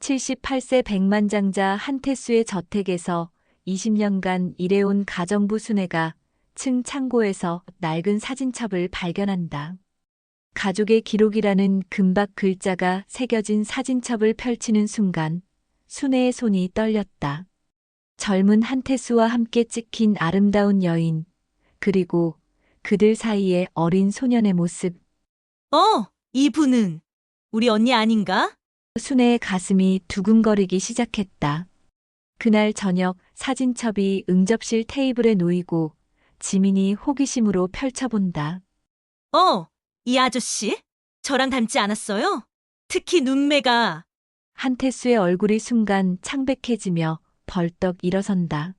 78세 백만장자 한태수의 저택에서 20년간 일해온 가정부 순애가 층 창고에서 낡은 사진첩을 발견한다. 가족의 기록이라는 금박 글자가 새겨진 사진첩을 펼치는 순간 순애의 손이 떨렸다. 젊은 한태수와 함께 찍힌 아름다운 여인, 그리고 그들 사이의 어린 소년의 모습. 이분은 우리 언니 아닌가? 순애의 가슴이 두근거리기 시작했다. 그날 저녁 사진첩이 응접실 테이블에 놓이고 지민이 호기심으로 펼쳐본다. 이 아저씨? 저랑 닮지 않았어요? 특히 눈매가. 한태수의 얼굴이 순간 창백해지며 벌떡 일어선다.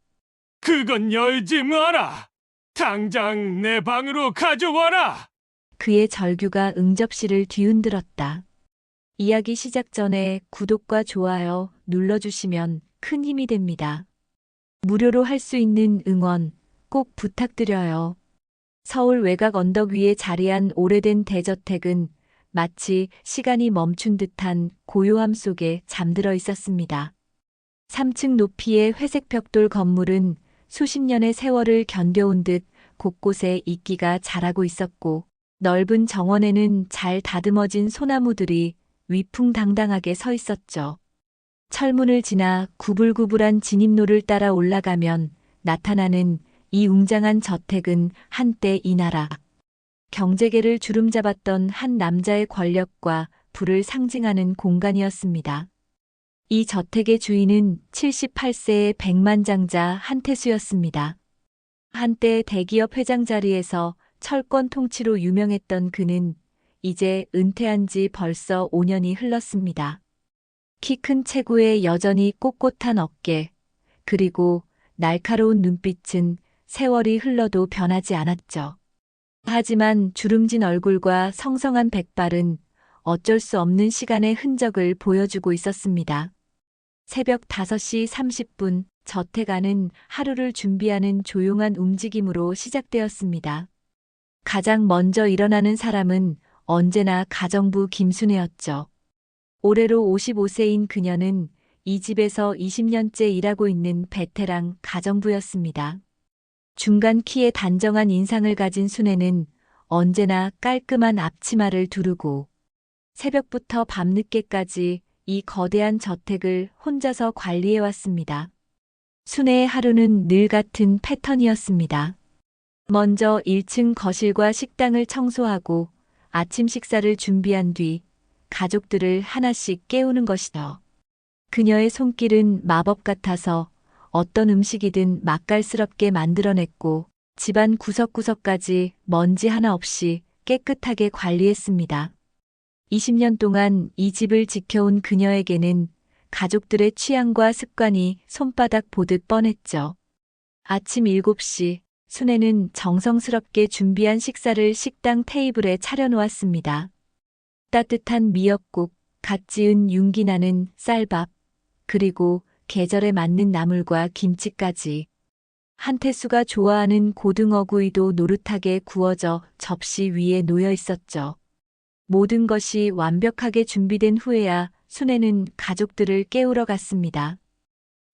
그건 열지 마라. 당장 내 방으로 가져와라. 그의 절규가 응접실을 뒤흔들었다. 이야기 시작 전에 구독과 좋아요 눌러주시면 큰 힘이 됩니다. 무료로 할 수 있는 응원 꼭 부탁드려요. 서울 외곽 언덕 위에 자리한 오래된 대저택은 마치 시간이 멈춘 듯한 고요함 속에 잠들어 있었습니다. 3층 높이의 회색 벽돌 건물은 수십 년의 세월을 견뎌온 듯 곳곳에 이끼가 자라고 있었고, 넓은 정원에는 잘 다듬어진 소나무들이 위풍당당하게 서 있었죠. 철문을 지나 구불구불한 진입로를 따라 올라가면 나타나는 이 웅장한 저택은 한때 이 나라 경제계를 주름잡았던 한 남자의 권력과 부를 상징하는 공간이었습니다. 이 저택의 주인은 78세의 백만장자 한태수였습니다. 한때 대기업 회장 자리에서 철권 통치로 유명했던 그는 이제 은퇴한 지 벌써 5년이 흘렀습니다. 키 큰 체구에 여전히 꼿꼿한 어깨, 그리고 날카로운 눈빛은 세월이 흘러도 변하지 않았죠. 하지만 주름진 얼굴과 성성한 백발은 어쩔 수 없는 시간의 흔적을 보여주고 있었습니다. 새벽 5시 30분 저택 안은 하루를 준비하는 조용한 움직임으로 시작되었습니다. 가장 먼저 일어나는 사람은 언제나 가정부 김순애였죠. 올해로 55세인 그녀는 이 집에서 20년째 일하고 있는 베테랑 가정부였습니다. 중간 키에 단정한 인상을 가진 순애는 언제나 깔끔한 앞치마를 두르고 새벽부터 밤늦게까지 이 거대한 저택을 혼자서 관리해왔습니다. 순애의 하루는 늘 같은 패턴이었습니다. 먼저 1층 거실과 식당을 청소하고 아침 식사를 준비한 뒤 가족들을 하나씩 깨우는 것이죠. 그녀의 손길은 마법 같아서 어떤 음식이든 맛깔스럽게 만들어냈고 집안 구석구석까지 먼지 하나 없이 깨끗하게 관리했습니다. 20년 동안 이 집을 지켜온 그녀에게는 가족들의 취향과 습관이 손바닥 보듯 뻔했죠. 아침 7시 순애는 정성스럽게 준비한 식사를 식당 테이블에 차려놓았습니다. 따뜻한 미역국, 갓 지은 윤기 나는 쌀밥, 그리고 계절에 맞는 나물과 김치까지. 한태수가 좋아하는 고등어구이도 노릇하게 구워져 접시 위에 놓여 있었죠. 모든 것이 완벽하게 준비된 후에야 순애는 가족들을 깨우러 갔습니다.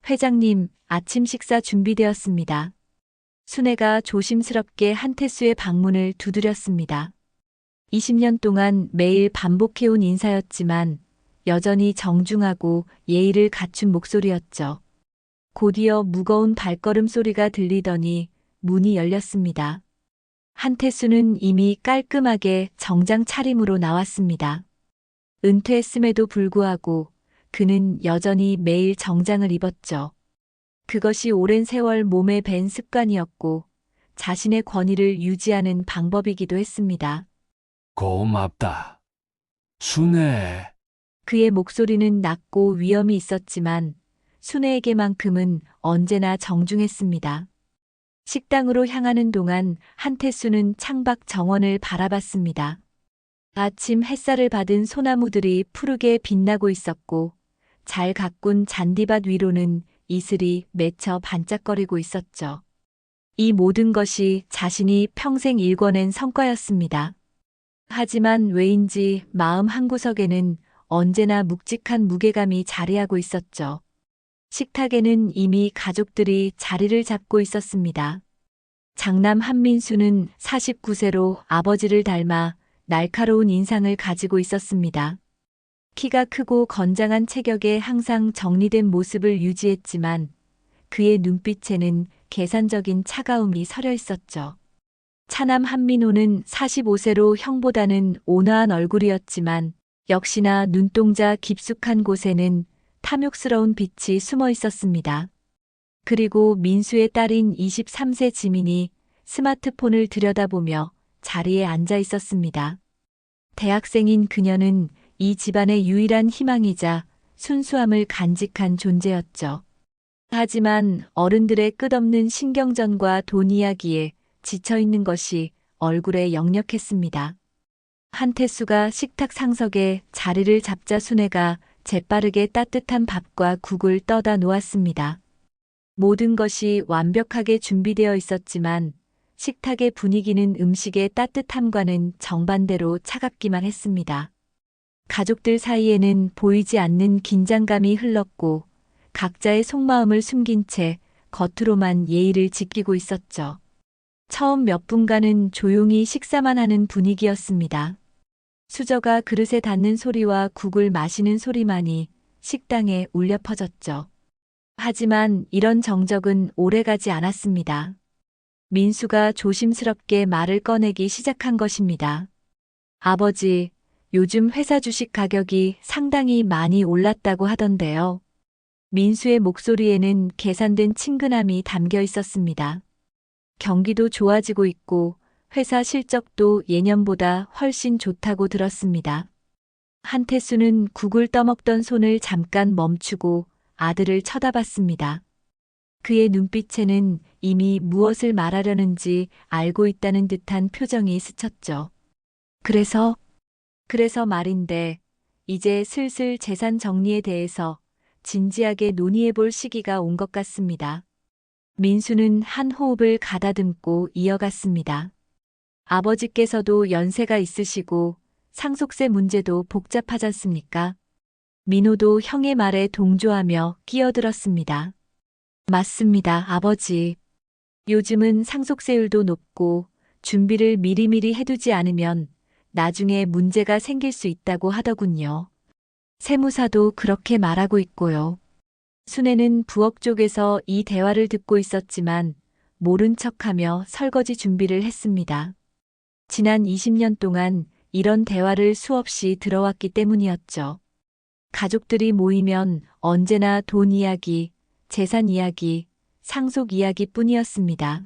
회장님, 아침 식사 준비되었습니다. 순애가 조심스럽게 한태수의 방문을 두드렸습니다. 20년 동안 매일 반복해온 인사였지만 여전히 정중하고 예의를 갖춘 목소리였죠. 곧이어 무거운 발걸음 소리가 들리더니 문이 열렸습니다. 한태수는 이미 깔끔하게 정장 차림으로 나왔습니다. 은퇴했음에도 불구하고 그는 여전히 매일 정장을 입었죠. 그것이 오랜 세월 몸에 밴 습관이었고 자신의 권위를 유지하는 방법이기도 했습니다. 고맙다. 순애. 그의 목소리는 낮고 위엄이 있었지만 순애에게만큼은 언제나 정중했습니다. 식당으로 향하는 동안 한태수는 창밖 정원을 바라봤습니다. 아침 햇살을 받은 소나무들이 푸르게 빛나고 있었고 잘 가꾼 잔디밭 위로는 이슬이 맺혀 반짝거리고 있었죠. 이 모든 것이 자신이 평생 일궈낸 성과였습니다. 하지만 왜인지 마음 한구석에는 언제나 묵직한 무게감이 자리하고 있었죠. 식탁에는 이미 가족들이 자리를 잡고 있었습니다. 장남 한민수는 49세로 아버지를 닮아 날카로운 인상을 가지고 있었습니다. 키가 크고 건장한 체격에 항상 정리된 모습을 유지했지만 그의 눈빛에는 계산적인 차가움이 서려 있었죠. 차남 한민호는 45세로 형보다는 온화한 얼굴이었지만 역시나 눈동자 깊숙한 곳에는 탐욕스러운 빛이 숨어 있었습니다. 그리고 민수의 딸인 23세 지민이 스마트폰을 들여다보며 자리에 앉아 있었습니다. 대학생인 그녀는 이 집안의 유일한 희망이자 순수함을 간직한 존재였죠. 하지만 어른들의 끝없는 신경전과 돈 이야기에 지쳐있는 것이 얼굴에 역력했습니다. 한태수가 식탁 상석에 자리를 잡자 순애가 재빠르게 따뜻한 밥과 국을 떠다 놓았습니다. 모든 것이 완벽하게 준비되어 있었지만 식탁의 분위기는 음식의 따뜻함과는 정반대로 차갑기만 했습니다. 가족들 사이에는 보이지 않는 긴장감이 흘렀고 각자의 속마음을 숨긴 채 겉으로만 예의를 지키고 있었죠. 처음 몇 분간은 조용히 식사만 하는 분위기였습니다. 수저가 그릇에 닿는 소리와 국을 마시는 소리만이 식당에 울려 퍼졌죠. 하지만 이런 정적은 오래가지 않았습니다. 민수가 조심스럽게 말을 꺼내기 시작한 것입니다. 아버지, 요즘 회사 주식 가격이 상당히 많이 올랐다고 하던데요. 민수의 목소리에는 계산된 친근함이 담겨 있었습니다. 경기도 좋아지고 있고 회사 실적도 예년보다 훨씬 좋다고 들었습니다. 한태수는 국을 떠먹던 손을 잠깐 멈추고 아들을 쳐다봤습니다. 그의 눈빛에는 이미 무엇을 말하려는지 알고 있다는 듯한 표정이 스쳤죠. 그래서 말인데, 이제 슬슬 재산 정리에 대해서 진지하게 논의해 볼 시기가 온 것 같습니다. 민수는 한 호흡을 가다듬고 이어갔습니다. 아버지께서도 연세가 있으시고 상속세 문제도 복잡하지 않습니까? 민호도 형의 말에 동조하며 끼어들었습니다. 맞습니다, 아버지. 요즘은 상속세율도 높고 준비를 미리미리 해두지 않으면 나중에 문제가 생길 수 있다고 하더군요. 세무사도 그렇게 말하고 있고요. 순애는 부엌 쪽에서 이 대화를 듣고 있었지만 모른 척하며 설거지 준비를 했습니다. 지난 20년 동안 이런 대화를 수없이 들어왔기 때문이었죠. 가족들이 모이면 언제나 돈 이야기, 재산 이야기, 상속 이야기뿐이었습니다.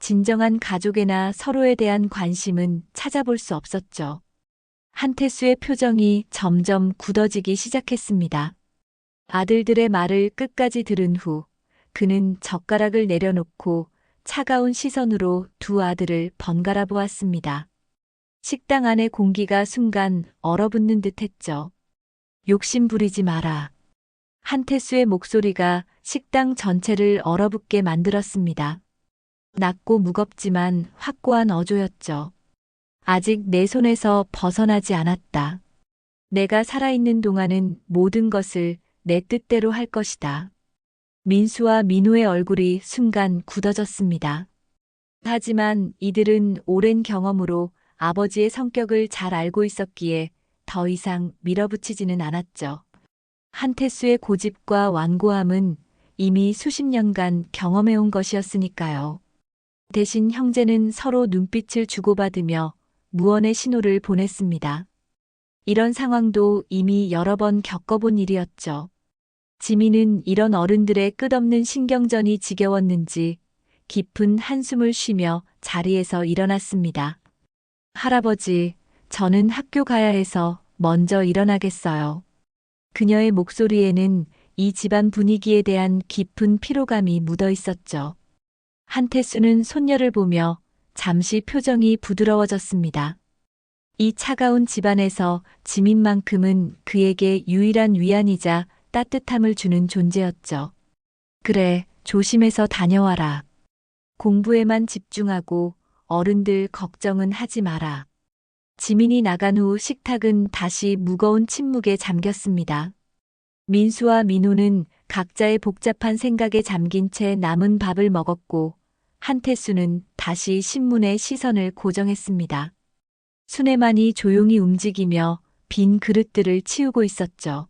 진정한 가족애나 서로에 대한 관심은 찾아볼 수 없었죠. 한태수의 표정이 점점 굳어지기 시작했습니다. 아들들의 말을 끝까지 들은 후 그는 젓가락을 내려놓고 차가운 시선으로 두 아들을 번갈아 보았습니다. 식당 안의 공기가 순간 얼어붙는 듯 했죠. 욕심 부리지 마라. 한태수의 목소리가 식당 전체를 얼어붙게 만들었습니다. 낮고 무겁지만 확고한 어조였죠. 아직 내 손에서 벗어나지 않았다. 내가 살아있는 동안은 모든 것을 내 뜻대로 할 것이다. 민수와 민호의 얼굴이 순간 굳어졌습니다. 하지만 이들은 오랜 경험으로 아버지의 성격을 잘 알고 있었기에 더 이상 밀어붙이지는 않았죠. 한태수의 고집과 완고함은 이미 수십 년간 경험해온 것이었으니까요. 대신 형제는 서로 눈빛을 주고받으며 무언의 신호를 보냈습니다. 이런 상황도 이미 여러 번 겪어본 일이었죠. 지민은 이런 어른들의 끝없는 신경전이 지겨웠는지 깊은 한숨을 쉬며 자리에서 일어났습니다. 할아버지, 저는 학교 가야 해서 먼저 일어나겠어요. 그녀의 목소리에는 이 집안 분위기에 대한 깊은 피로감이 묻어 있었죠. 한태수는 손녀를 보며 잠시 표정이 부드러워졌습니다. 이 차가운 집안에서 지민만큼은 그에게 유일한 위안이자 따뜻함을 주는 존재였죠. 그래, 조심해서 다녀와라. 공부에만 집중하고 어른들 걱정은 하지 마라. 지민이 나간 후 식탁은 다시 무거운 침묵에 잠겼습니다. 민수와 민호는 각자의 복잡한 생각에 잠긴 채 남은 밥을 먹었고, 한태수는 다시 신문에 시선을 고정했습니다. 순애만이 조용히 움직이며 빈 그릇들을 치우고 있었죠.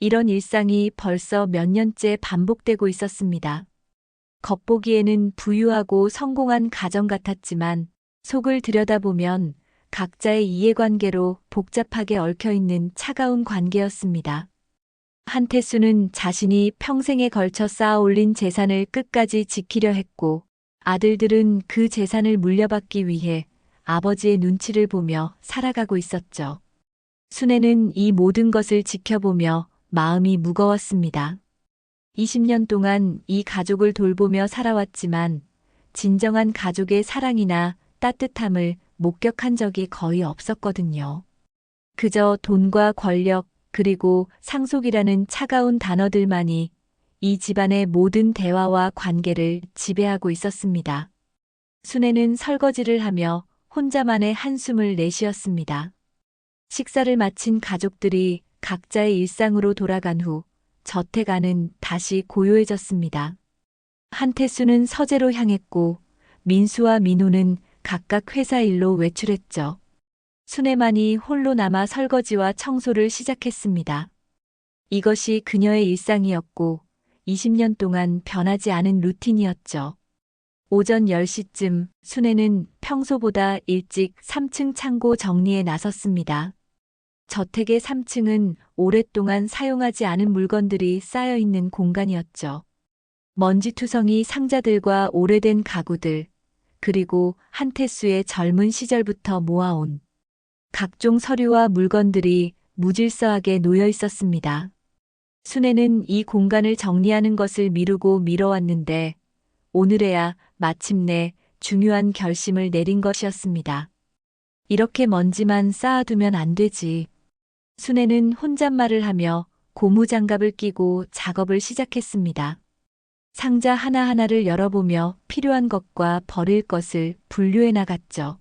이런 일상이 벌써 몇 년째 반복되고 있었습니다. 겉보기에는 부유하고 성공한 가정 같았지만 속을 들여다보면 각자의 이해관계로 복잡하게 얽혀있는 차가운 관계였습니다. 한태수는 자신이 평생에 걸쳐 쌓아 올린 재산을 끝까지 지키려 했고, 아들들은 그 재산을 물려받기 위해 아버지의 눈치를 보며 살아가고 있었죠. 순애는 이 모든 것을 지켜보며 마음이 무거웠습니다. 20년 동안 이 가족을 돌보며 살아왔지만 진정한 가족의 사랑이나 따뜻함을 목격한 적이 거의 없었거든요. 그저 돈과 권력, 그리고 상속이라는 차가운 단어들만이 이 집안의 모든 대화와 관계를 지배하고 있었습니다. 순애는 설거지를 하며 혼자만의 한숨을 내쉬었습니다. 식사를 마친 가족들이 각자의 일상으로 돌아간 후 저택 안은 다시 고요해졌습니다. 한태수는 서재로 향했고 민수와 민호는 각각 회사 일로 외출했죠. 순애만이 홀로 남아 설거지와 청소를 시작했습니다. 이것이 그녀의 일상이었고 20년 동안 변하지 않은 루틴이었죠. 오전 10시쯤 순애는 평소보다 일찍 3층 창고 정리에 나섰습니다. 저택의 3층은 오랫동안 사용하지 않은 물건들이 쌓여 있는 공간이었죠. 먼지투성이 상자들과 오래된 가구들, 그리고 한태수의 젊은 시절부터 모아온 각종 서류와 물건들이 무질서하게 놓여 있었습니다. 순애는 이 공간을 정리하는 것을 미루고 미뤄왔는데 오늘에야 마침내 중요한 결심을 내린 것이었습니다. 이렇게 먼지만 쌓아두면 안 되지. 순애는 혼잣말을 하며 고무장갑을 끼고 작업을 시작했습니다. 상자 하나하나를 열어보며 필요한 것과 버릴 것을 분류해 나갔죠.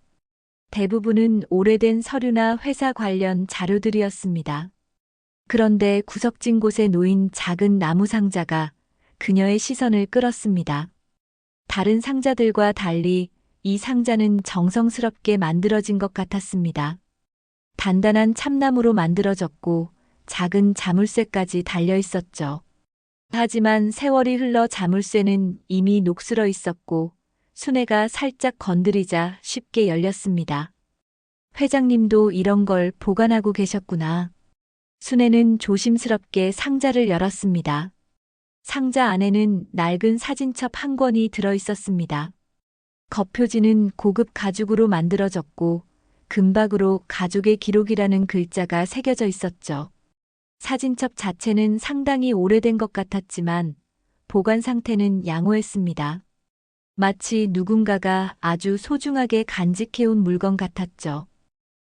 대부분은 오래된 서류나 회사 관련 자료들이었습니다. 그런데 구석진 곳에 놓인 작은 나무 상자가 그녀의 시선을 끌었습니다. 다른 상자들과 달리 이 상자는 정성스럽게 만들어진 것 같았습니다. 단단한 참나무로 만들어졌고 작은 자물쇠까지 달려 있었죠. 하지만 세월이 흘러 자물쇠는 이미 녹슬어 있었고 순애가 살짝 건드리자 쉽게 열렸습니다. 회장님도 이런 걸 보관하고 계셨구나. 순애는 조심스럽게 상자를 열었습니다. 상자 안에는 낡은 사진첩 한 권이 들어 있었습니다. 겉표지는 고급 가죽으로 만들어졌고 금박으로 가족의 기록이라는 글자가 새겨져 있었죠. 사진첩 자체는 상당히 오래된 것 같았지만 보관 상태는 양호했습니다. 마치 누군가가 아주 소중하게 간직해온 물건 같았죠.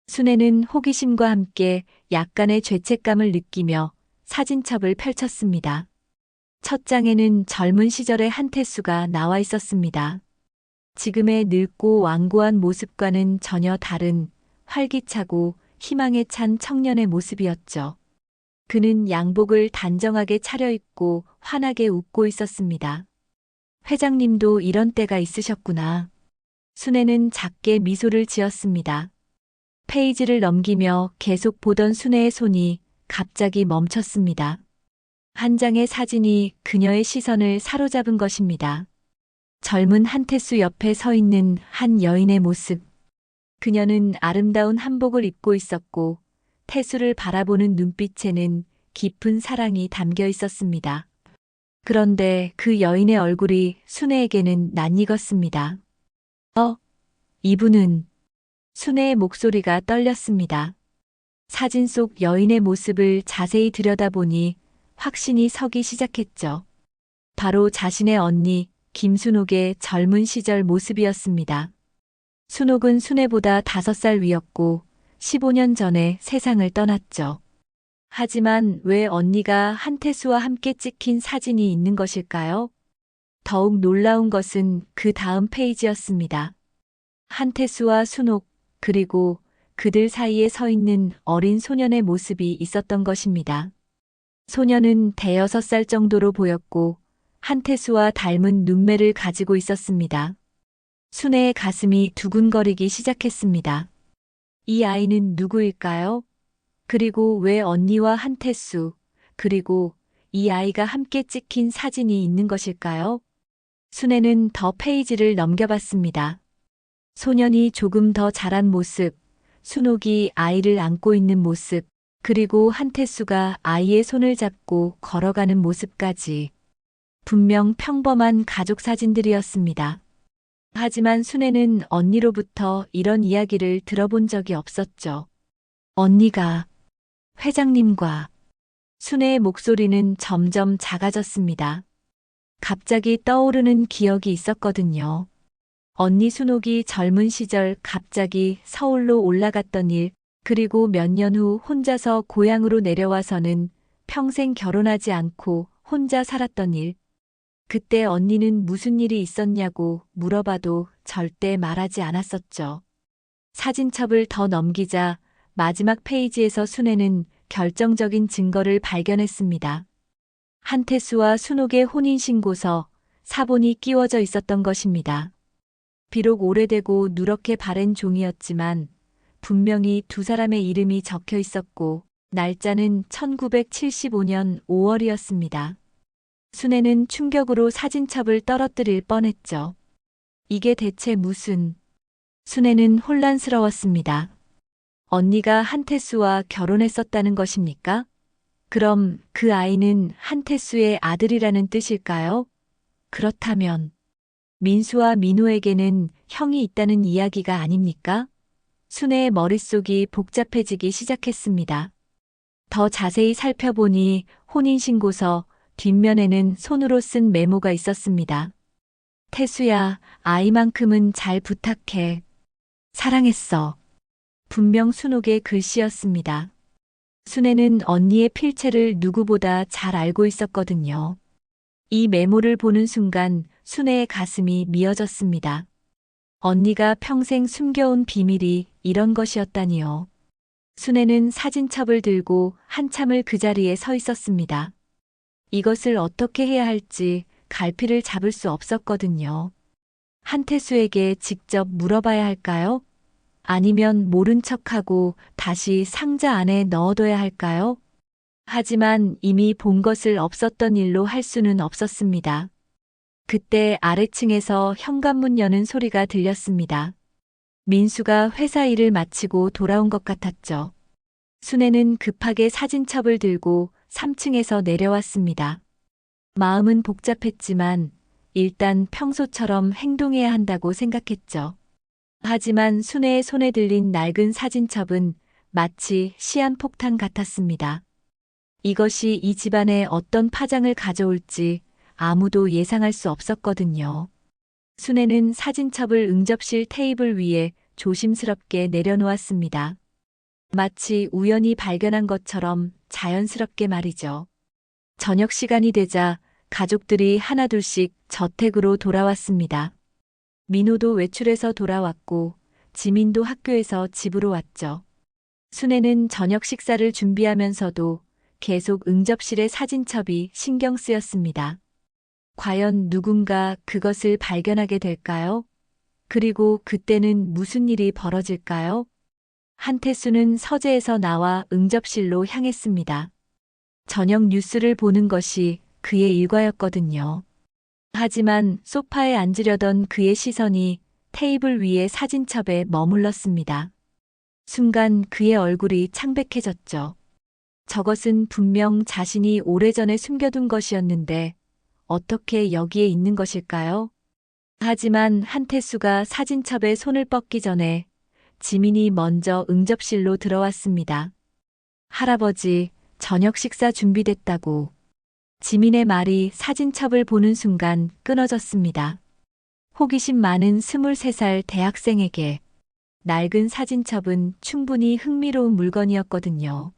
순애는 호기심과 함께 약간의 죄책감을 느끼며 사진첩을 펼쳤습니다. 첫 장에는 젊은 시절의 한태수가 나와 있었습니다. 지금의 늙고 완고한 모습과는 전혀 다른 활기차고 희망에 찬 청년의 모습이었죠. 그는 양복을 단정하게 차려입고 환하게 웃고 있었습니다. 회장님도 이런 때가 있으셨구나. 순애는 작게 미소를 지었습니다. 페이지를 넘기며 계속 보던 순애의 손이 갑자기 멈췄습니다. 한 장의 사진이 그녀의 시선을 사로잡은 것입니다. 젊은 한태수 옆에 서 있는 한 여인의 모습. 그녀는 아름다운 한복을 입고 있었고 태수를 바라보는 눈빛에는 깊은 사랑이 담겨 있었습니다. 그런데 그 여인의 얼굴이 순애에게는 낯익었습니다. 이분은... 순애의 목소리가 떨렸습니다. 사진 속 여인의 모습을 자세히 들여다보니 확신이 서기 시작했죠. 바로 자신의 언니 김순옥의 젊은 시절 모습이었습니다. 순옥은 순애보다 5살 위였고 15년 전에 세상을 떠났죠. 하지만 왜 언니가 한태수와 함께 찍힌 사진이 있는 것일까요? 더욱 놀라운 것은 그 다음 페이지였습니다. 한태수와 순옥, 그리고 그들 사이에 서 있는 어린 소년의 모습이 있었던 것입니다. 소년은 대여섯 살 정도로 보였고 한태수와 닮은 눈매를 가지고 있었습니다. 순애의 가슴이 두근거리기 시작했습니다. 이 아이는 누구일까요? 그리고 왜 언니와 한태수, 그리고 이 아이가 함께 찍힌 사진이 있는 것일까요? 순애는 더 페이지를 넘겨봤습니다. 소년이 조금 더 자란 모습, 순옥이 아이를 안고 있는 모습, 그리고 한태수가 아이의 손을 잡고 걸어가는 모습까지. 분명 평범한 가족 사진들이었습니다. 하지만 순애는 언니로부터 이런 이야기를 들어본 적이 없었죠. 언니가 회장님과 순애의 목소리는 점점 작아졌습니다. 갑자기 떠오르는 기억이 있었거든요. 언니 순옥이 젊은 시절 갑자기 서울로 올라갔던 일, 그리고 몇 년 후 혼자서 고향으로 내려와서는 평생 결혼하지 않고 혼자 살았던 일. 그때 언니는 무슨 일이 있었냐고 물어봐도 절대 말하지 않았었죠. 사진첩을 더 넘기자 마지막 페이지에서 순애는 결정적인 증거를 발견했습니다. 한태수와 순옥의 혼인신고서, 사본이 끼워져 있었던 것입니다. 비록 오래되고 누렇게 바랜 종이었지만 분명히 두 사람의 이름이 적혀 있었고 날짜는 1975년 5월이었습니다. 순애는 충격으로 사진첩을 떨어뜨릴 뻔했죠. 이게 대체 무슨... 순애는 혼란스러웠습니다. 언니가 한태수와 결혼했었다는 것입니까? 그럼 그 아이는 한태수의 아들이라는 뜻일까요? 그렇다면 민수와 민호에게는 형이 있다는 이야기가 아닙니까? 순애의 머릿속이 복잡해지기 시작했습니다. 더 자세히 살펴보니 혼인신고서 뒷면에는 손으로 쓴 메모가 있었습니다. 태수야, 아이만큼은 잘 부탁해. 사랑했어. 분명 순옥의 글씨였습니다. 순애는 언니의 필체를 누구보다 잘 알고 있었거든요. 이 메모를 보는 순간 순애의 가슴이 미어졌습니다. 언니가 평생 숨겨온 비밀이 이런 것이었다니요. 순애는 사진첩을 들고 한참을 그 자리에 서 있었습니다. 이것을 어떻게 해야 할지 갈피를 잡을 수 없었거든요. 한태수에게 직접 물어봐야 할까요? 아니면 모른 척하고 다시 상자 안에 넣어둬야 할까요? 하지만 이미 본 것을 없었던 일로 할 수는 없었습니다. 그때 아래층에서 현관문 여는 소리가 들렸습니다. 민수가 회사 일을 마치고 돌아온 것 같았죠. 순애는 급하게 사진첩을 들고 3층에서 내려왔습니다. 마음은 복잡했지만 일단 평소처럼 행동해야 한다고 생각했죠. 하지만 순애의 손에 들린 낡은 사진첩은 마치 시한폭탄 같았습니다. 이것이 이 집안에 어떤 파장을 가져올지 아무도 예상할 수 없었거든요. 순애는 사진첩을 응접실 테이블 위에 조심스럽게 내려놓았습니다. 마치 우연히 발견한 것처럼 자연스럽게 말이죠. 저녁 시간이 되자 가족들이 하나둘씩 저택으로 돌아왔습니다. 민호도 외출해서 돌아왔고 지민도 학교에서 집으로 왔죠. 순애는 저녁 식사를 준비하면서도 계속 응접실의 사진첩이 신경 쓰였습니다. 과연 누군가 그것을 발견하게 될까요? 그리고 그때는 무슨 일이 벌어질까요? 한태수는 서재에서 나와 응접실로 향했습니다. 저녁 뉴스를 보는 것이 그의 일과였거든요. 하지만 소파에 앉으려던 그의 시선이 테이블 위의 사진첩에 머물렀습니다. 순간 그의 얼굴이 창백해졌죠. 저것은 분명 자신이 오래전에 숨겨둔 것이었는데 어떻게 여기에 있는 것일까요? 하지만 한태수가 사진첩에 손을 뻗기 전에 지민이 먼저 응접실로 들어왔습니다. 할아버지, 저녁 식사 준비됐다고. 지민의 말이 사진첩을 보는 순간 끊어졌습니다. 호기심 많은 23살 대학생에게 낡은 사진첩은 충분히 흥미로운 물건이었거든요.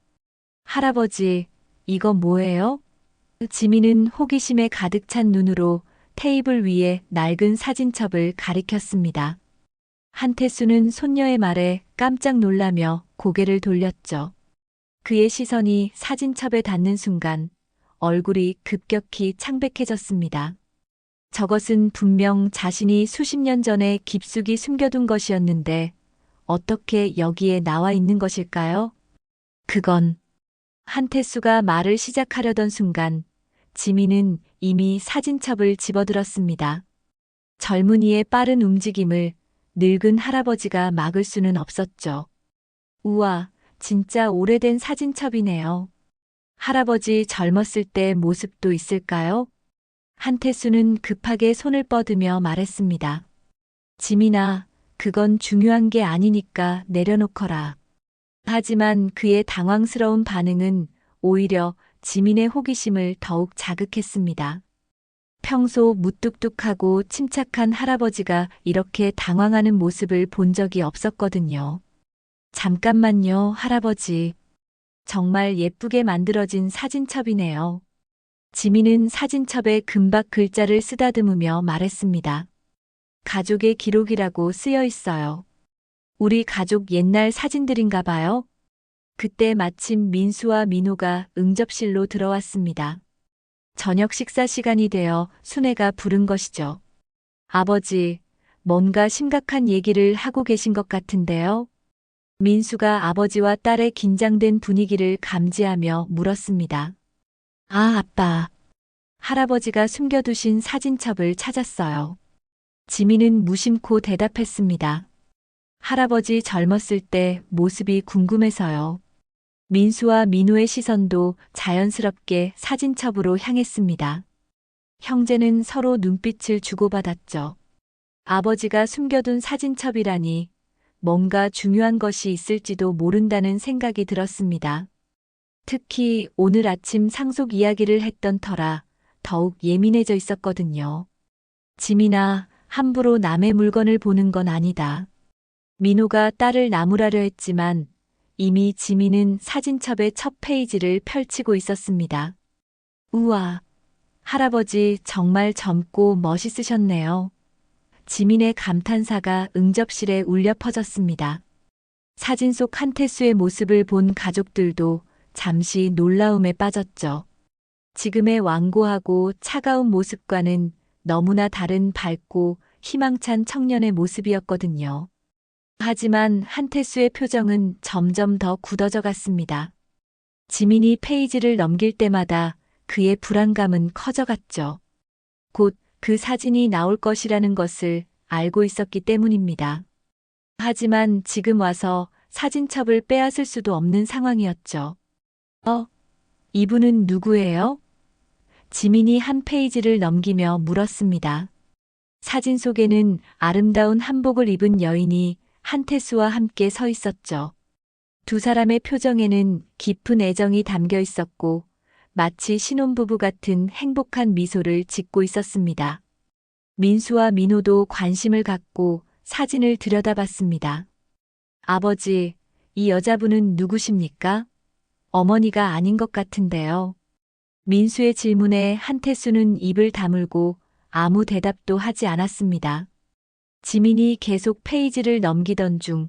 할아버지, 이거 뭐예요? 지민은 호기심에 가득 찬 눈으로 테이블 위에 낡은 사진첩을 가리켰습니다. 한태수는 손녀의 말에 깜짝 놀라며 고개를 돌렸죠. 그의 시선이 사진첩에 닿는 순간 얼굴이 급격히 창백해졌습니다. 저것은 분명 자신이 수십 년 전에 깊숙이 숨겨둔 것이었는데 어떻게 여기에 나와 있는 것일까요? 그건 한태수가 말을 시작하려던 순간 지민은 이미 사진첩을 집어들었습니다. 젊은이의 빠른 움직임을 늙은 할아버지가 막을 수는 없었죠. 우와, 진짜 오래된 사진첩이네요. 할아버지 젊었을 때 모습도 있을까요? 한태수는 급하게 손을 뻗으며 말했습니다. 지민아, 그건 중요한 게 아니니까 내려놓거라. 하지만 그의 당황스러운 반응은 오히려 지민의 호기심을 더욱 자극했습니다. 평소 무뚝뚝하고 침착한 할아버지가 이렇게 당황하는 모습을 본 적이 없었거든요. 잠깐만요, 할아버지. 정말 예쁘게 만들어진 사진첩이네요. 지민은 사진첩에 금박 글자를 쓰다듬으며 말했습니다. 가족의 기록이라고 쓰여 있어요. 우리 가족 옛날 사진들인가 봐요. 그때 마침 민수와 민호가 응접실로 들어왔습니다. 저녁 식사 시간이 되어 순애가 부른 것이죠. 아버지, 뭔가 심각한 얘기를 하고 계신 것 같은데요. 민수가 아버지와 딸의 긴장된 분위기를 감지하며 물었습니다. 아, 아빠. 할아버지가 숨겨두신 사진첩을 찾았어요. 지민은 무심코 대답했습니다. 할아버지 젊었을 때 모습이 궁금해서요. 민수와 민호의 시선도 자연스럽게 사진첩으로 향했습니다. 형제는 서로 눈빛을 주고받았죠. 아버지가 숨겨둔 사진첩이라니 뭔가 중요한 것이 있을지도 모른다는 생각이 들었습니다. 특히 오늘 아침 상속 이야기를 했던 터라 더욱 예민해져 있었거든요. 지민아, 함부로 남의 물건을 보는 건 아니다. 민호가 딸을 나무라려 했지만 이미 지민은 사진첩의 첫 페이지를 펼치고 있었습니다. 우와, 할아버지 정말 젊고 멋있으셨네요. 지민의 감탄사가 응접실에 울려 퍼졌습니다. 사진 속 한태수의 모습을 본 가족들도 잠시 놀라움에 빠졌죠. 지금의 완고하고 차가운 모습과는 너무나 다른 밝고 희망찬 청년의 모습이었거든요. 하지만 한태수의 표정은 점점 더 굳어져 갔습니다. 지민이 페이지를 넘길 때마다 그의 불안감은 커져갔죠. 곧 그 사진이 나올 것이라는 것을 알고 있었기 때문입니다. 하지만 지금 와서 사진첩을 빼앗을 수도 없는 상황이었죠. 이분은 누구예요? 지민이 한 페이지를 넘기며 물었습니다. 사진 속에는 아름다운 한복을 입은 여인이 한태수와 함께 서 있었죠. 두 사람의 표정에는 깊은 애정이 담겨 있었고 마치 신혼부부 같은 행복한 미소를 짓고 있었습니다. 민수와 민호도 관심을 갖고 사진을 들여다봤습니다. 아버지, 이 여자분은 누구십니까? 어머니가 아닌 것 같은데요. 민수의 질문에 한태수는 입을 다물고 아무 대답도 하지 않았습니다. 지민이 계속 페이지를 넘기던 중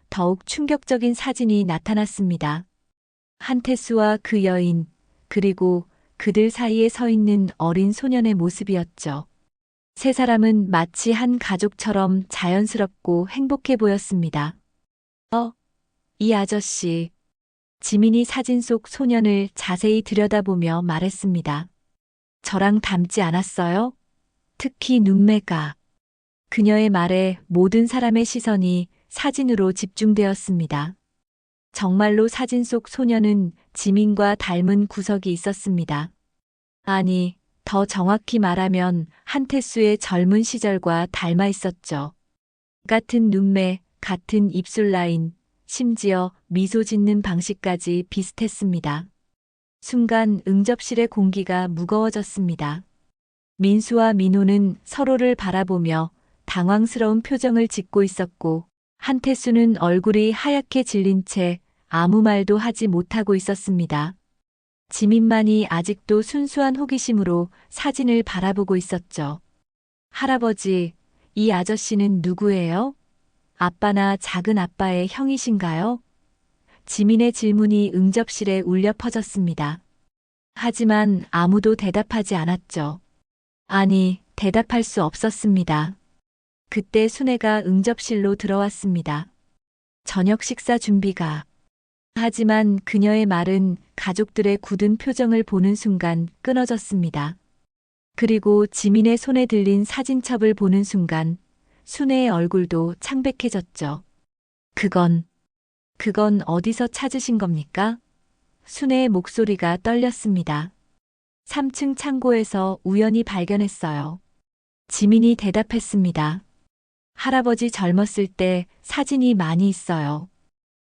더욱 충격적인 사진이 나타났습니다. 한태수와 그 여인, 그리고 그들 사이에 서 있는 어린 소년의 모습이었죠. 세 사람은 마치 한 가족처럼 자연스럽고 행복해 보였습니다. 이 아저씨. 지민이 사진 속 소년을 자세히 들여다보며 말했습니다. 저랑 닮지 않았어요? 특히 눈매가. 그녀의 말에 모든 사람의 시선이 사진으로 집중되었습니다. 정말로 사진 속 소년은 지민과 닮은 구석이 있었습니다. 아니, 더 정확히 말하면 한태수의 젊은 시절과 닮아 있었죠. 같은 눈매, 같은 입술 라인, 심지어 미소 짓는 방식까지 비슷했습니다. 순간 응접실의 공기가 무거워졌습니다. 민수와 민호는 서로를 바라보며 당황스러운 표정을 짓고 있었고 한태수는 얼굴이 하얗게 질린 채 아무 말도 하지 못하고 있었습니다. 지민만이 아직도 순수한 호기심으로 사진을 바라보고 있었죠. 할아버지, 이 아저씨는 누구예요? 아빠나 작은 아빠의 형이신가요? 지민의 질문이 응접실에 울려 퍼졌습니다. 하지만 아무도 대답하지 않았죠. 아니, 대답할 수 없었습니다. 그때 순애가 응접실로 들어왔습니다. 저녁 식사 준비가. 하지만 그녀의 말은 가족들의 굳은 표정을 보는 순간 끊어졌습니다. 그리고 지민의 손에 들린 사진첩을 보는 순간 순애의 얼굴도 창백해졌죠. 그건 어디서 찾으신 겁니까? 순애의 목소리가 떨렸습니다. 3층 창고에서 우연히 발견했어요. 지민이 대답했습니다. 할아버지 젊었을 때 사진이 많이 있어요.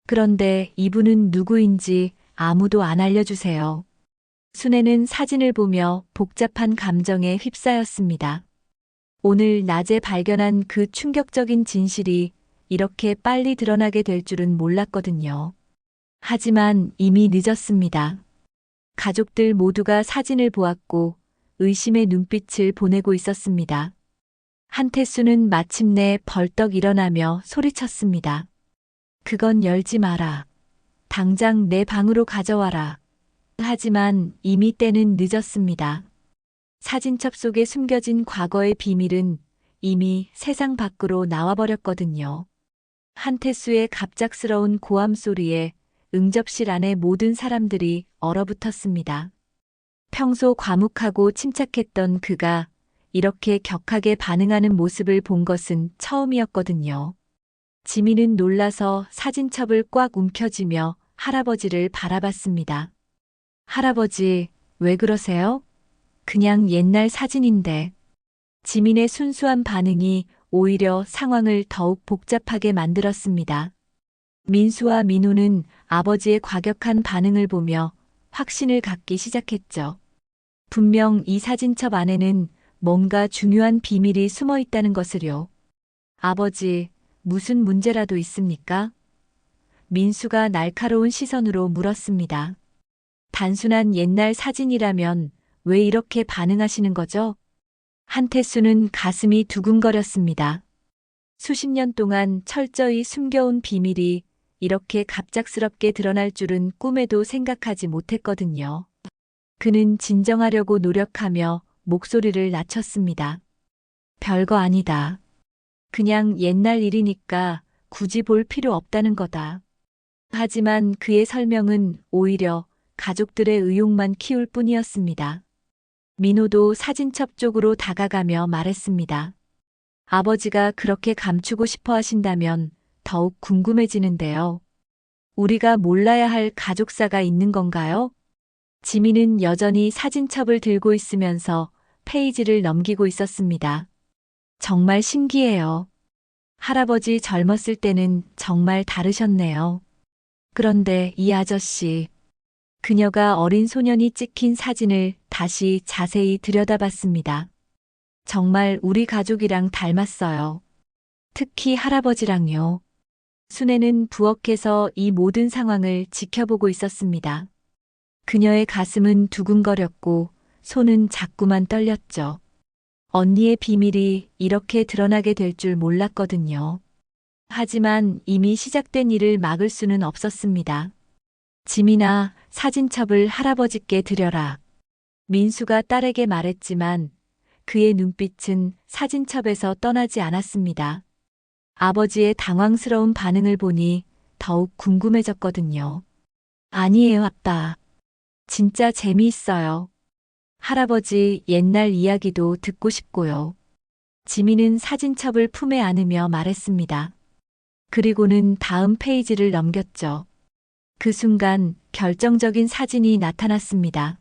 그런데 이분은 누구인지 아무도 안 알려주세요. 순애는 사진을 보며 복잡한 감정에 휩싸였습니다. 오늘 낮에 발견한 그 충격적인 진실이 이렇게 빨리 드러나게 될 줄은 몰랐거든요. 하지만 이미 늦었습니다. 가족들 모두가 사진을 보았고 의심의 눈빛을 보내고 있었습니다. 한태수는 마침내 벌떡 일어나며 소리쳤습니다. 그건 열지 마라. 당장 내 방으로 가져와라. 하지만 이미 때는 늦었습니다. 사진첩 속에 숨겨진 과거의 비밀은 이미 세상 밖으로 나와버렸거든요. 한태수의 갑작스러운 고함 소리에 응접실 안의 모든 사람들이 얼어붙었습니다. 평소 과묵하고 침착했던 그가 이렇게 격하게 반응하는 모습을 본 것은 처음이었거든요. 지민은 놀라서 사진첩을 꽉 움켜쥐며 할아버지를 바라봤습니다. 할아버지, 왜 그러세요? 그냥 옛날 사진인데. 지민의 순수한 반응이 오히려 상황을 더욱 복잡하게 만들었습니다. 민수와 민호는 아버지의 과격한 반응을 보며 확신을 갖기 시작했죠. 분명 이 사진첩 안에는 뭔가 중요한 비밀이 숨어 있다는 것을요. 아버지, 무슨 문제라도 있습니까? 민수가 날카로운 시선으로 물었습니다. 단순한 옛날 사진이라면 왜 이렇게 반응하시는 거죠? 한태수는 가슴이 두근거렸습니다. 수십 년 동안 철저히 숨겨온 비밀이 이렇게 갑작스럽게 드러날 줄은 꿈에도 생각하지 못했거든요. 그는 진정하려고 노력하며 목소리를 낮췄습니다. 별거 아니다. 그냥 옛날 일이니까 굳이 볼 필요 없다는 거다. 하지만 그의 설명은 오히려 가족들의 의욕만 키울 뿐이었습니다. 민호도 사진첩 쪽으로 다가가며 말했습니다. 아버지가 그렇게 감추고 싶어 하신다면 더욱 궁금해지는데요. 우리가 몰라야 할 가족사가 있는 건가요? 지민은 여전히 사진첩을 들고 있으면서 페이지를 넘기고 있었습니다. 정말 신기해요. 할아버지 젊었을 때는 정말 다르셨네요. 그런데 이 아저씨, 그녀가 어린 소년이 찍힌 사진을 다시 자세히 들여다봤습니다. 정말 우리 가족이랑 닮았어요. 특히 할아버지랑요. 순애는 부엌에서 이 모든 상황을 지켜보고 있었습니다. 그녀의 가슴은 두근거렸고 손은 자꾸만 떨렸죠. 언니의 비밀이 이렇게 드러나게 될 줄 몰랐거든요. 하지만 이미 시작된 일을 막을 수는 없었습니다. 지민아, 사진첩을 할아버지께 드려라. 민수가 딸에게 말했지만 그의 눈빛은 사진첩에서 떠나지 않았습니다. 아버지의 당황스러운 반응을 보니 더욱 궁금해졌거든요. 아니에요, 아빠. 진짜 재미있어요. 할아버지 옛날 이야기도 듣고 싶고요. 지민은 사진첩을 품에 안으며 말했습니다. 그리고는 다음 페이지를 넘겼죠. 그 순간 결정적인 사진이 나타났습니다.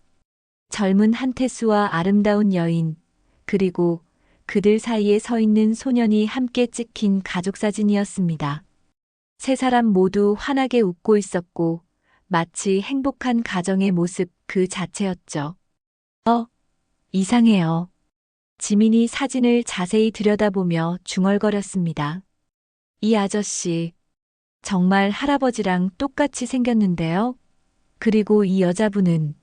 젊은 한태수와 아름다운 여인, 그리고 그들 사이에 서 있는 소년이 함께 찍힌 가족사진이었습니다. 세 사람 모두 환하게 웃고 있었고 마치 행복한 가정의 모습 그 자체였죠. 이상해요. 지민이 사진을 자세히 들여다보며 중얼거렸습니다. 이 아저씨, 정말 할아버지랑 똑같이 생겼는데요? 그리고 이 여자분은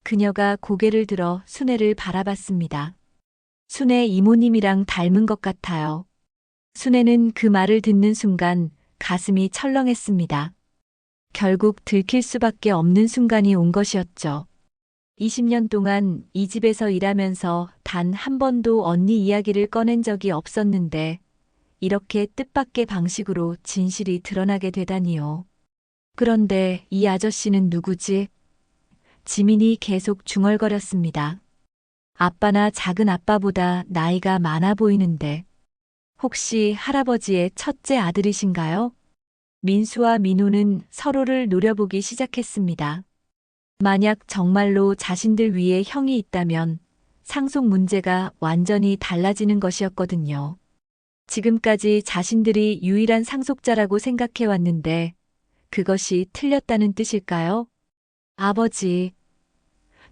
그녀가 고개를 들어 순애를 바라봤습니다. 순애 이모님이랑 닮은 것 같아요. 순애는 그 말을 듣는 순간 가슴이 철렁했습니다. 결국 들킬 수밖에 없는 순간이 온 것이었죠. 20년 동안 이 집에서 일하면서 단 한 번도 언니 이야기를 꺼낸 적이 없었는데 이렇게 뜻밖의 방식으로 진실이 드러나게 되다니요. 그런데 이 아저씨는 누구지? 지민이 계속 중얼거렸습니다. 아빠나 작은 아빠보다 나이가 많아 보이는데 혹시 할아버지의 첫째 아들이신가요? 민수와 민호는 서로를 노려보기 시작했습니다. 만약 정말로 자신들 위에 형이 있다면 상속 문제가 완전히 달라지는 것이었거든요. 지금까지 자신들이 유일한 상속자라고 생각해 왔는데 그것이 틀렸다는 뜻일까요? 아버지.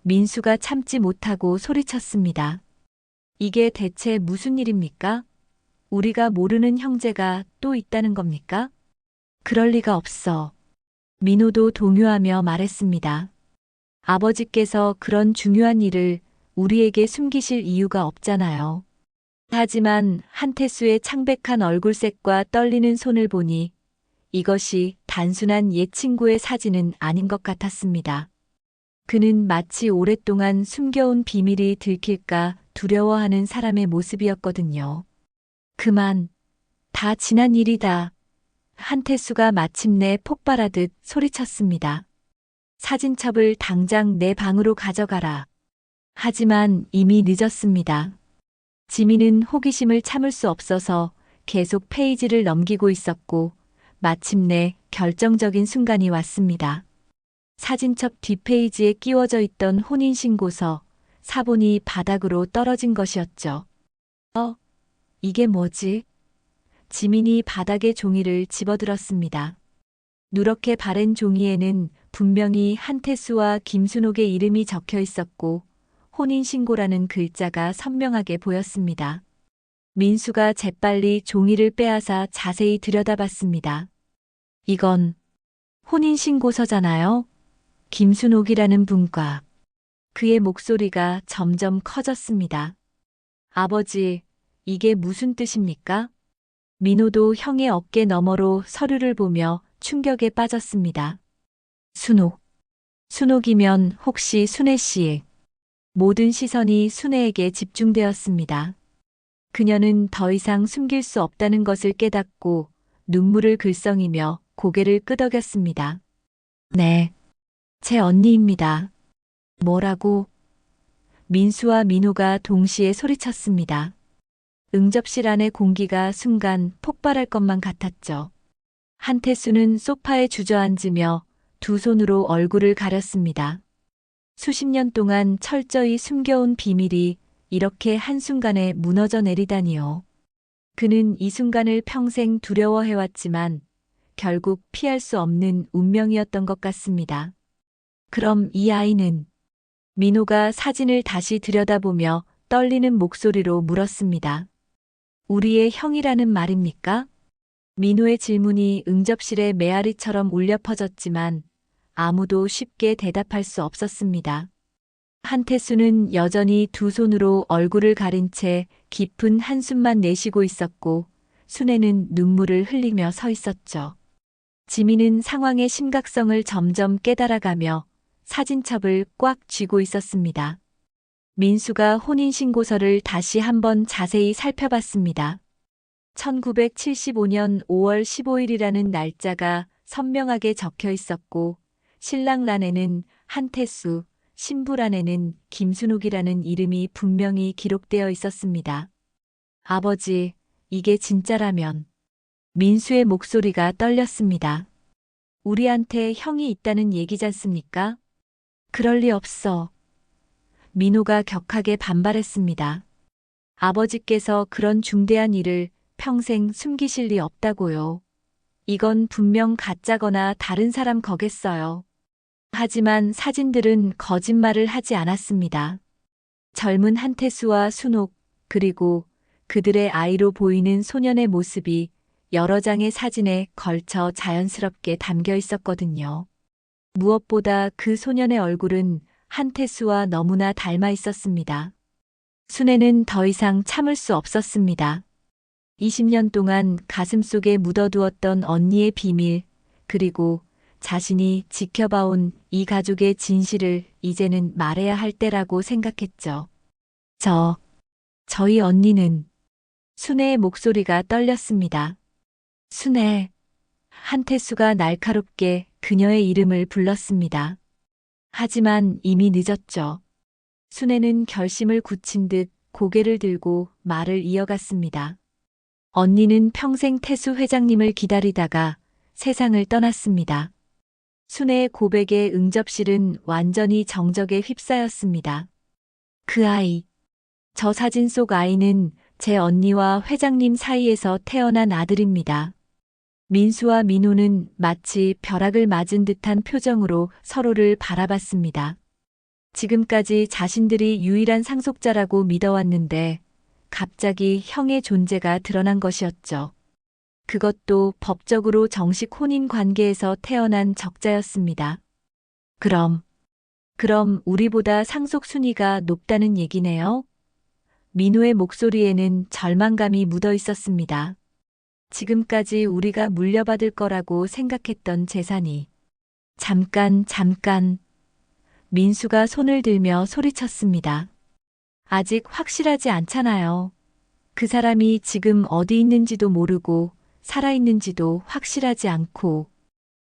민수가 참지 못하고 소리쳤습니다. 이게 대체 무슨 일입니까? 우리가 모르는 형제가 또 있다는 겁니까? 그럴 리가 없어. 민호도 동요하며 말했습니다. 아버지께서 그런 중요한 일을 우리에게 숨기실 이유가 없잖아요. 하지만 한태수의 창백한 얼굴색과 떨리는 손을 보니 이것이 단순한 옛 친구의 사진은 아닌 것 같았습니다. 그는 마치 오랫동안 숨겨온 비밀이 들킬까 두려워하는 사람의 모습이었거든요. 그만, 다 지난 일이다. 한태수가 마침내 폭발하듯 소리쳤습니다. 사진첩을 당장 내 방으로 가져가라. 하지만 이미 늦었습니다. 지민은 호기심을 참을 수 없어서 계속 페이지를 넘기고 있었고 마침내 결정적인 순간이 왔습니다. 사진첩 뒷페이지에 끼워져 있던 혼인신고서, 사본이 바닥으로 떨어진 것이었죠. 이게 뭐지? 지민이 바닥에 종이를 집어들었습니다. 누렇게 바랜 종이에는 분명히 한태수와 김순옥의 이름이 적혀 있었고 혼인신고라는 글자가 선명하게 보였습니다. 민수가 재빨리 종이를 빼앗아 자세히 들여다봤습니다. 이건 혼인신고서잖아요. 김순옥이라는 분과. 그의 목소리가 점점 커졌습니다. 아버지, 이게 무슨 뜻입니까? 민호도 형의 어깨 너머로 서류를 보며 충격에 빠졌습니다. 순옥. 순옥이면 혹시 순애 씨. 모든 시선이 순애에게 집중되었습니다. 그녀는 더 이상 숨길 수 없다는 것을 깨닫고 눈물을 글썽이며 고개를 끄덕였습니다. 네, 제 언니입니다. 뭐라고? 민수와 민호가 동시에 소리쳤습니다. 응접실 안의 공기가 순간 폭발할 것만 같았죠. 한태수는 소파에 주저앉으며 두 손으로 얼굴을 가렸습니다. 수십 년 동안 철저히 숨겨온 비밀이 이렇게 한순간에 무너져 내리다니요. 그는 이 순간을 평생 두려워해왔지만 결국 피할 수 없는 운명이었던 것 같습니다. 그럼 이 아이는? 민호가 사진을 다시 들여다보며 떨리는 목소리로 물었습니다. 우리의 형이라는 말입니까? 민호의 질문이 응접실의 메아리처럼 울려 퍼졌지만 아무도 쉽게 대답할 수 없었습니다. 한태수는 여전히 두 손으로 얼굴을 가린 채 깊은 한숨만 내쉬고 있었고 순애는 눈물을 흘리며 서 있었죠. 지민은 상황의 심각성을 점점 깨달아가며 사진첩을 꽉 쥐고 있었습니다. 민수가 혼인신고서를 다시 한번 자세히 살펴봤습니다. 1975년 5월 15일이라는 날짜가 선명하게 적혀 있었고 신랑란에는 한태수, 신부란에는 김순옥이라는 이름이 분명히 기록되어 있었습니다. 아버지, 이게 진짜라면. 민수의 목소리가 떨렸습니다. 우리한테 형이 있다는 얘기잖습니까? 그럴 리 없어. 민호가 격하게 반발했습니다. 아버지께서 그런 중대한 일을 평생 숨기실 리 없다고요. 이건 분명 가짜거나 다른 사람 거겠어요. 하지만 사진들은 거짓말을 하지 않았습니다. 젊은 한태수와 순옥, 그리고 그들의 아이로 보이는 소년의 모습이 여러 장의 사진에 걸쳐 자연스럽게 담겨 있었거든요. 무엇보다 그 소년의 얼굴은 한태수와 너무나 닮아 있었습니다. 순애는 더 이상 참을 수 없었습니다. 20년 동안 가슴속에 묻어두었던 언니의 비밀, 그리고 자신이 지켜봐온 이 가족의 진실을 이제는 말해야 할 때라고 생각했죠. 저희 언니는 순애의 목소리가 떨렸습니다. 순애. 한태수가 날카롭게 그녀의 이름을 불렀습니다. 하지만 이미 늦었죠. 순애는 결심을 굳힌 듯 고개를 들고 말을 이어갔습니다. 언니는 평생 태수 회장님을 기다리다가 세상을 떠났습니다. 순애의 고백에 응접실은 완전히 정적에 휩싸였습니다. 그 아이, 저 사진 속 아이는 제 언니와 회장님 사이에서 태어난 아들입니다. 민수와 민호는 마치 벼락을 맞은 듯한 표정으로 서로를 바라봤습니다. 지금까지 자신들이 유일한 상속자라고 믿어왔는데 갑자기 형의 존재가 드러난 것이었죠. 그것도 법적으로 정식 혼인 관계에서 태어난 적자였습니다. 그럼 우리보다 상속 순위가 높다는 얘기네요. 민호의 목소리에는 절망감이 묻어 있었습니다. 지금까지 우리가 물려받을 거라고 생각했던 재산이. 잠깐. 민수가 손을 들며 소리쳤습니다. 아직 확실하지 않잖아요. 그 사람이 지금 어디 있는지도 모르고 살아있는지도 확실하지 않고.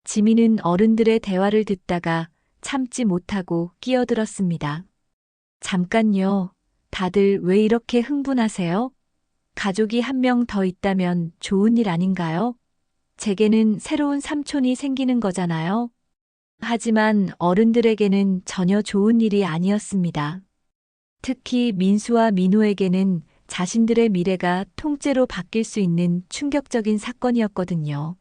지민은 어른들의 대화를 듣다가 참지 못하고 끼어들었습니다. 잠깐요. 다들 왜 이렇게 흥분하세요? 가족이 한 명 더 있다면 좋은 일 아닌가요? 제게는 새로운 삼촌이 생기는 거잖아요. 하지만 어른들에게는 전혀 좋은 일이 아니었습니다. 특히 민수와 민호에게는 자신들의 미래가 통째로 바뀔 수 있는 충격적인 사건이었거든요.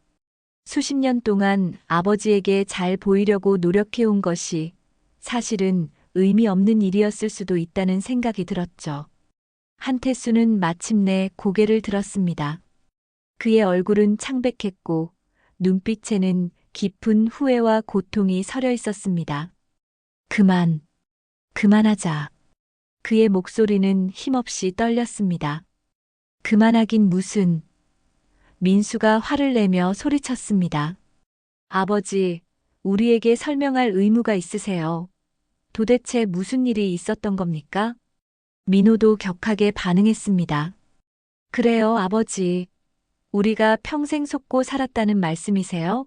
수십 년 동안 아버지에게 잘 보이려고 노력해온 것이 사실은 의미 없는 일이었을 수도 있다는 생각이 들었죠. 한태수는 마침내 고개를 들었습니다. 그의 얼굴은 창백했고 눈빛에는 깊은 후회와 고통이 서려 있었습니다. 그만하자. 그의 목소리는 힘없이 떨렸습니다. 그만하긴 무슨. 민수가 화를 내며 소리쳤습니다. 아버지, 우리에게 설명할 의무가 있으세요. 도대체 무슨 일이 있었던 겁니까? 민호도 격하게 반응했습니다. 그래요, 아버지. 우리가 평생 속고 살았다는 말씀이세요?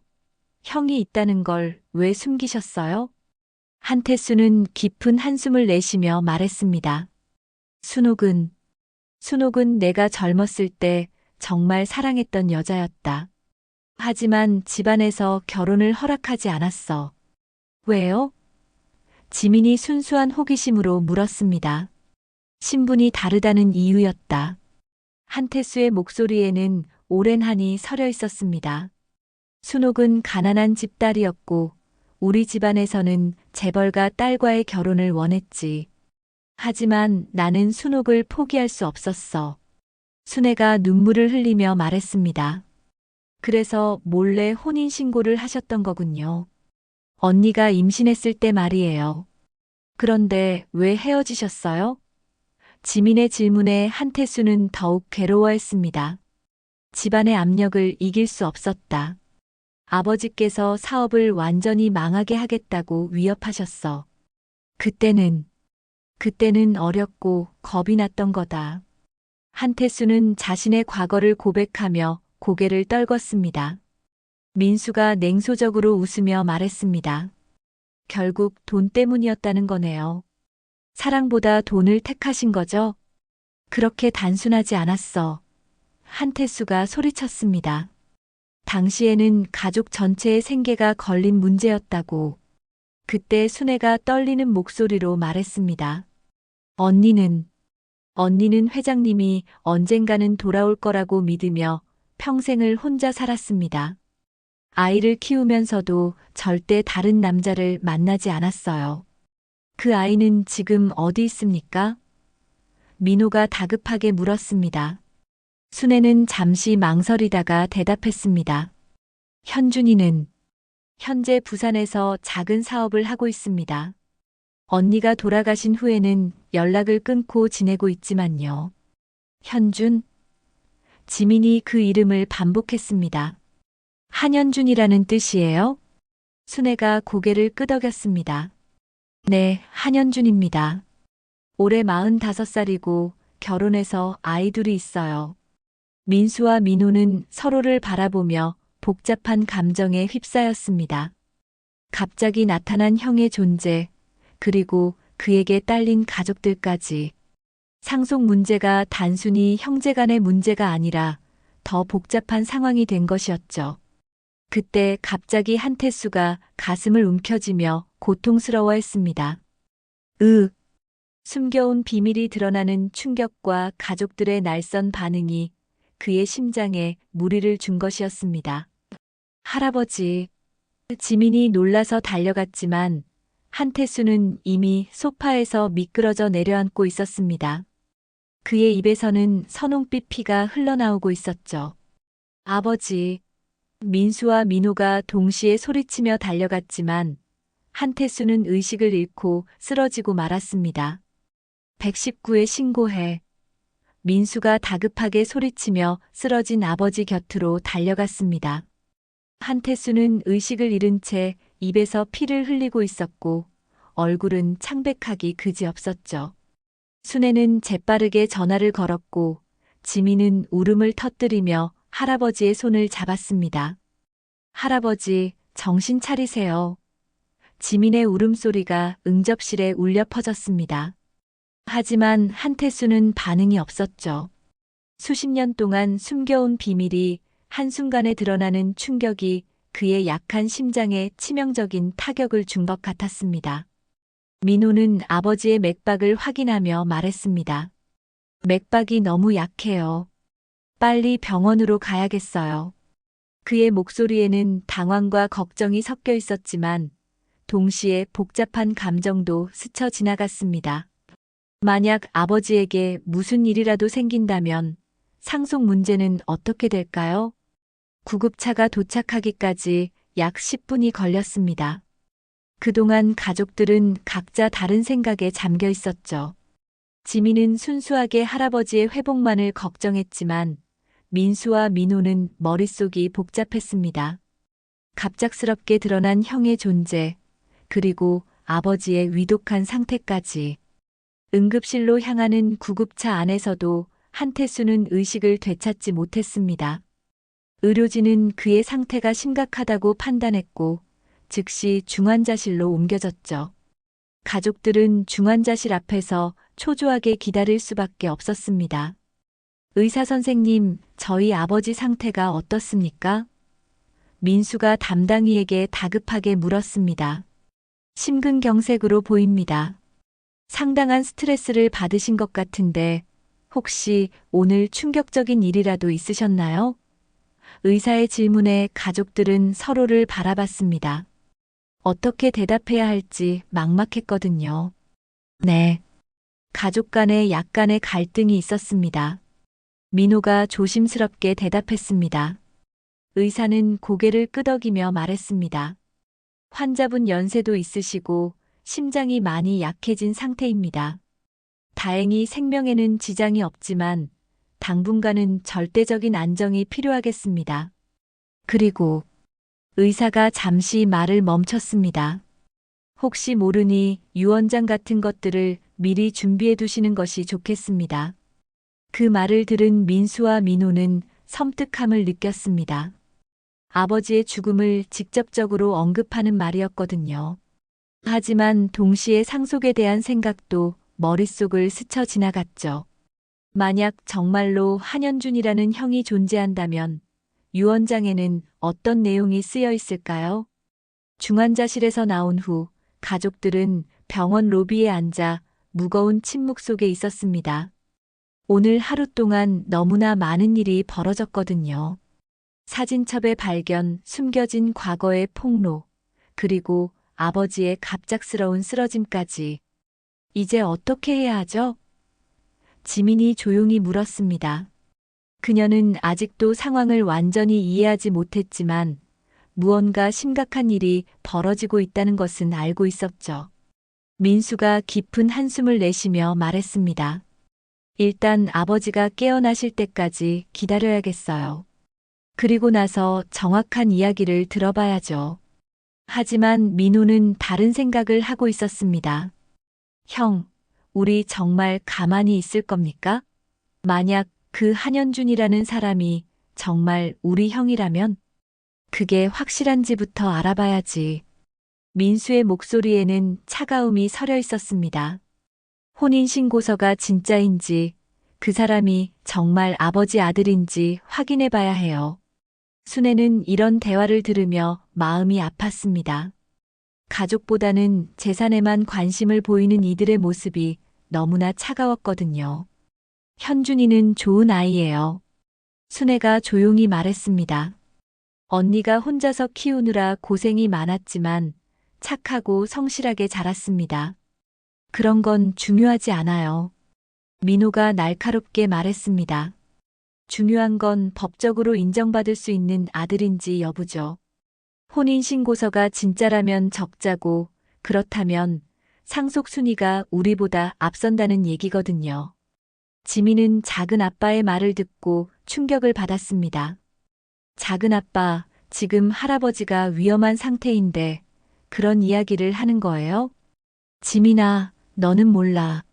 형이 있다는 걸 왜 숨기셨어요? 한태수는 깊은 한숨을 내쉬며 말했습니다. 순옥은 내가 젊었을 때 정말 사랑했던 여자였다. 하지만 집안에서 결혼을 허락하지 않았어. 왜요? 지민이 순수한 호기심으로 물었습니다. 신분이 다르다는 이유였다. 한태수의 목소리에는 오랜 한이 서려 있었습니다. 순옥은 가난한 집딸이었고 우리 집안에서는 재벌가 딸과의 결혼을 원했지. 하지만 나는 순옥을 포기할 수 없었어. 순애가 눈물을 흘리며 말했습니다. 그래서 몰래 혼인신고를 하셨던 거군요. 언니가 임신했을 때 말이에요. 그런데 왜 헤어지셨어요? 지민의 질문에 한태수는 더욱 괴로워했습니다. 집안의 압력을 이길 수 없었다. 아버지께서 사업을 완전히 망하게 하겠다고 위협하셨어. 그때는 어렸고 겁이 났던 거다. 한태수는 자신의 과거를 고백하며 고개를 떨궜습니다. 민수가 냉소적으로 웃으며 말했습니다. 결국 돈 때문이었다는 거네요. 사랑보다 돈을 택하신 거죠? 그렇게 단순하지 않았어. 한태수가 소리쳤습니다. 당시에는 가족 전체의 생계가 걸린 문제였다고. 그때 순애가 떨리는 목소리로 말했습니다. 언니는 회장님이 언젠가는 돌아올 거라고 믿으며 평생을 혼자 살았습니다. 아이를 키우면서도 절대 다른 남자를 만나지 않았어요. 그 아이는 지금 어디 있습니까? 민호가 다급하게 물었습니다. 순애는 잠시 망설이다가 대답했습니다. 현준이는 현재 부산에서 작은 사업을 하고 있습니다. 언니가 돌아가신 후에는 연락을 끊고 지내고 있지만요. 현준? 지민이 그 이름을 반복했습니다. 한현준이라는 뜻이에요? 순애가 고개를 끄덕였습니다. 네, 한현준입니다. 올해 45살이고 결혼해서 아이 둘이 있어요. 민수와 민호는 서로를 바라보며 복잡한 감정에 휩싸였습니다. 갑자기 나타난 형의 존재, 그리고 그에게 딸린 가족들까지. 상속 문제가 단순히 형제간의 문제가 아니라 더 복잡한 상황이 된 것이었죠. 그때 갑자기 한태수가 가슴을 움켜쥐며 고통스러워했습니다. 숨겨온 비밀이 드러나는 충격과 가족들의 날선 반응이 그의 심장에 무리를 준 것이었습니다. 할아버지. 지민이 놀라서 달려갔지만 한태수는 이미 소파에서 미끄러져 내려앉고 있었습니다. 그의 입에서는 선홍빛 피가 흘러나오고 있었죠. 아버지. 민수와 민호가 동시에 소리치며 달려갔지만 한태수는 의식을 잃고 쓰러지고 말았습니다. 119에 신고해. 민수가 다급하게 소리치며 쓰러진 아버지 곁으로 달려갔습니다. 한태수는 의식을 잃은 채 입에서 피를 흘리고 있었고 얼굴은 창백하기 그지없었죠. 순애는 재빠르게 전화를 걸었고 지민은 울음을 터뜨리며 할아버지의 손을 잡았습니다. 할아버지, 정신 차리세요. 지민의 울음소리가 응접실에 울려 퍼졌습니다. 하지만 한태수는 반응이 없었죠. 수십 년 동안 숨겨온 비밀이 한순간에 드러나는 충격이 그의 약한 심장에 치명적인 타격을 준 것 같았습니다. 민호는 아버지의 맥박을 확인하며 말했습니다. 맥박이 너무 약해요. 빨리 병원으로 가야겠어요. 그의 목소리에는 당황과 걱정이 섞여 있었지만 동시에 복잡한 감정도 스쳐 지나갔습니다. 만약 아버지에게 무슨 일이라도 생긴다면 상속 문제는 어떻게 될까요? 구급차가 도착하기까지 약 10분이 걸렸습니다. 그동안 가족들은 각자 다른 생각에 잠겨 있었죠. 지민은 순수하게 할아버지의 회복만을 걱정했지만 민수와 민호는 머릿속이 복잡했습니다. 갑작스럽게 드러난 형의 존재, 그리고 아버지의 위독한 상태까지. 응급실로 향하는 구급차 안에서도 한태수는 의식을 되찾지 못했습니다. 의료진은 그의 상태가 심각하다고 판단했고 즉시 중환자실로 옮겨졌죠. 가족들은 중환자실 앞에서 초조하게 기다릴 수밖에 없었습니다. 의사 선생님, 저희 아버지 상태가 어떻습니까? 민수가 담당의에게 다급하게 물었습니다. 심근경색으로 보입니다. 상당한 스트레스를 받으신 것 같은데 혹시 오늘 충격적인 일이라도 있으셨나요? 의사의 질문에 가족들은 서로를 바라봤습니다. 어떻게 대답해야 할지 막막했거든요. 네. 가족 간에 약간의 갈등이 있었습니다. 민호가 조심스럽게 대답했습니다. 의사는 고개를 끄덕이며 말했습니다. 환자분 연세도 있으시고 심장이 많이 약해진 상태입니다. 다행히 생명에는 지장이 없지만 당분간은 절대적인 안정이 필요하겠습니다. 그리고 의사가 잠시 말을 멈췄습니다. 혹시 모르니 유언장 같은 것들을 미리 준비해 두시는 것이 좋겠습니다. 그 말을 들은 민수와 민호는 섬뜩함을 느꼈습니다. 아버지의 죽음을 직접적으로 언급하는 말이었거든요. 하지만 동시에 상속에 대한 생각도 머릿속을 스쳐 지나갔죠. 만약 정말로 한현준이라는 형이 존재한다면 유언장에는 어떤 내용이 쓰여 있을까요? 중환자실에서 나온 후 가족들은 병원 로비에 앉아 무거운 침묵 속에 있었습니다. 오늘 하루 동안 너무나 많은 일이 벌어졌거든요. 사진첩의 발견, 숨겨진 과거의 폭로, 그리고 아버지의 갑작스러운 쓰러짐까지. 이제 어떻게 해야 하죠? 지민이 조용히 물었습니다. 그녀는 아직도 상황을 완전히 이해하지 못했지만 무언가 심각한 일이 벌어지고 있다는 것은 알고 있었죠. 민수가 깊은 한숨을 내쉬며 말했습니다. 일단 아버지가 깨어나실 때까지 기다려야겠어요. 그리고 나서 정확한 이야기를 들어봐야죠. 하지만 민호는 다른 생각을 하고 있었습니다. 형, 우리 정말 가만히 있을 겁니까? 만약 그 한현준이라는 사람이 정말 우리 형이라면 그게 확실한지부터 알아봐야지. 민수의 목소리에는 차가움이 서려 있었습니다. 혼인신고서가 진짜인지 그 사람이 정말 아버지 아들인지 확인해 봐야 해요. 순애는 이런 대화를 들으며 마음이 아팠습니다. 가족보다는 재산에만 관심을 보이는 이들의 모습이 너무나 차가웠거든요. 현준이는 좋은 아이예요. 순애가 조용히 말했습니다. 언니가 혼자서 키우느라 고생이 많았지만 착하고 성실하게 자랐습니다. 그런 건 중요하지 않아요. 민호가 날카롭게 말했습니다. 중요한 건 법적으로 인정받을 수 있는 아들인지 여부죠. 혼인신고서가 진짜라면 적자고 그렇다면 상속 순위가 우리보다 앞선다는 얘기거든요. 지민은 작은 아빠의 말을 듣고 충격을 받았습니다. 작은 아빠, 지금 할아버지가 위험한 상태인데 그런 이야기를 하는 거예요? 지민아, 너는 몰라.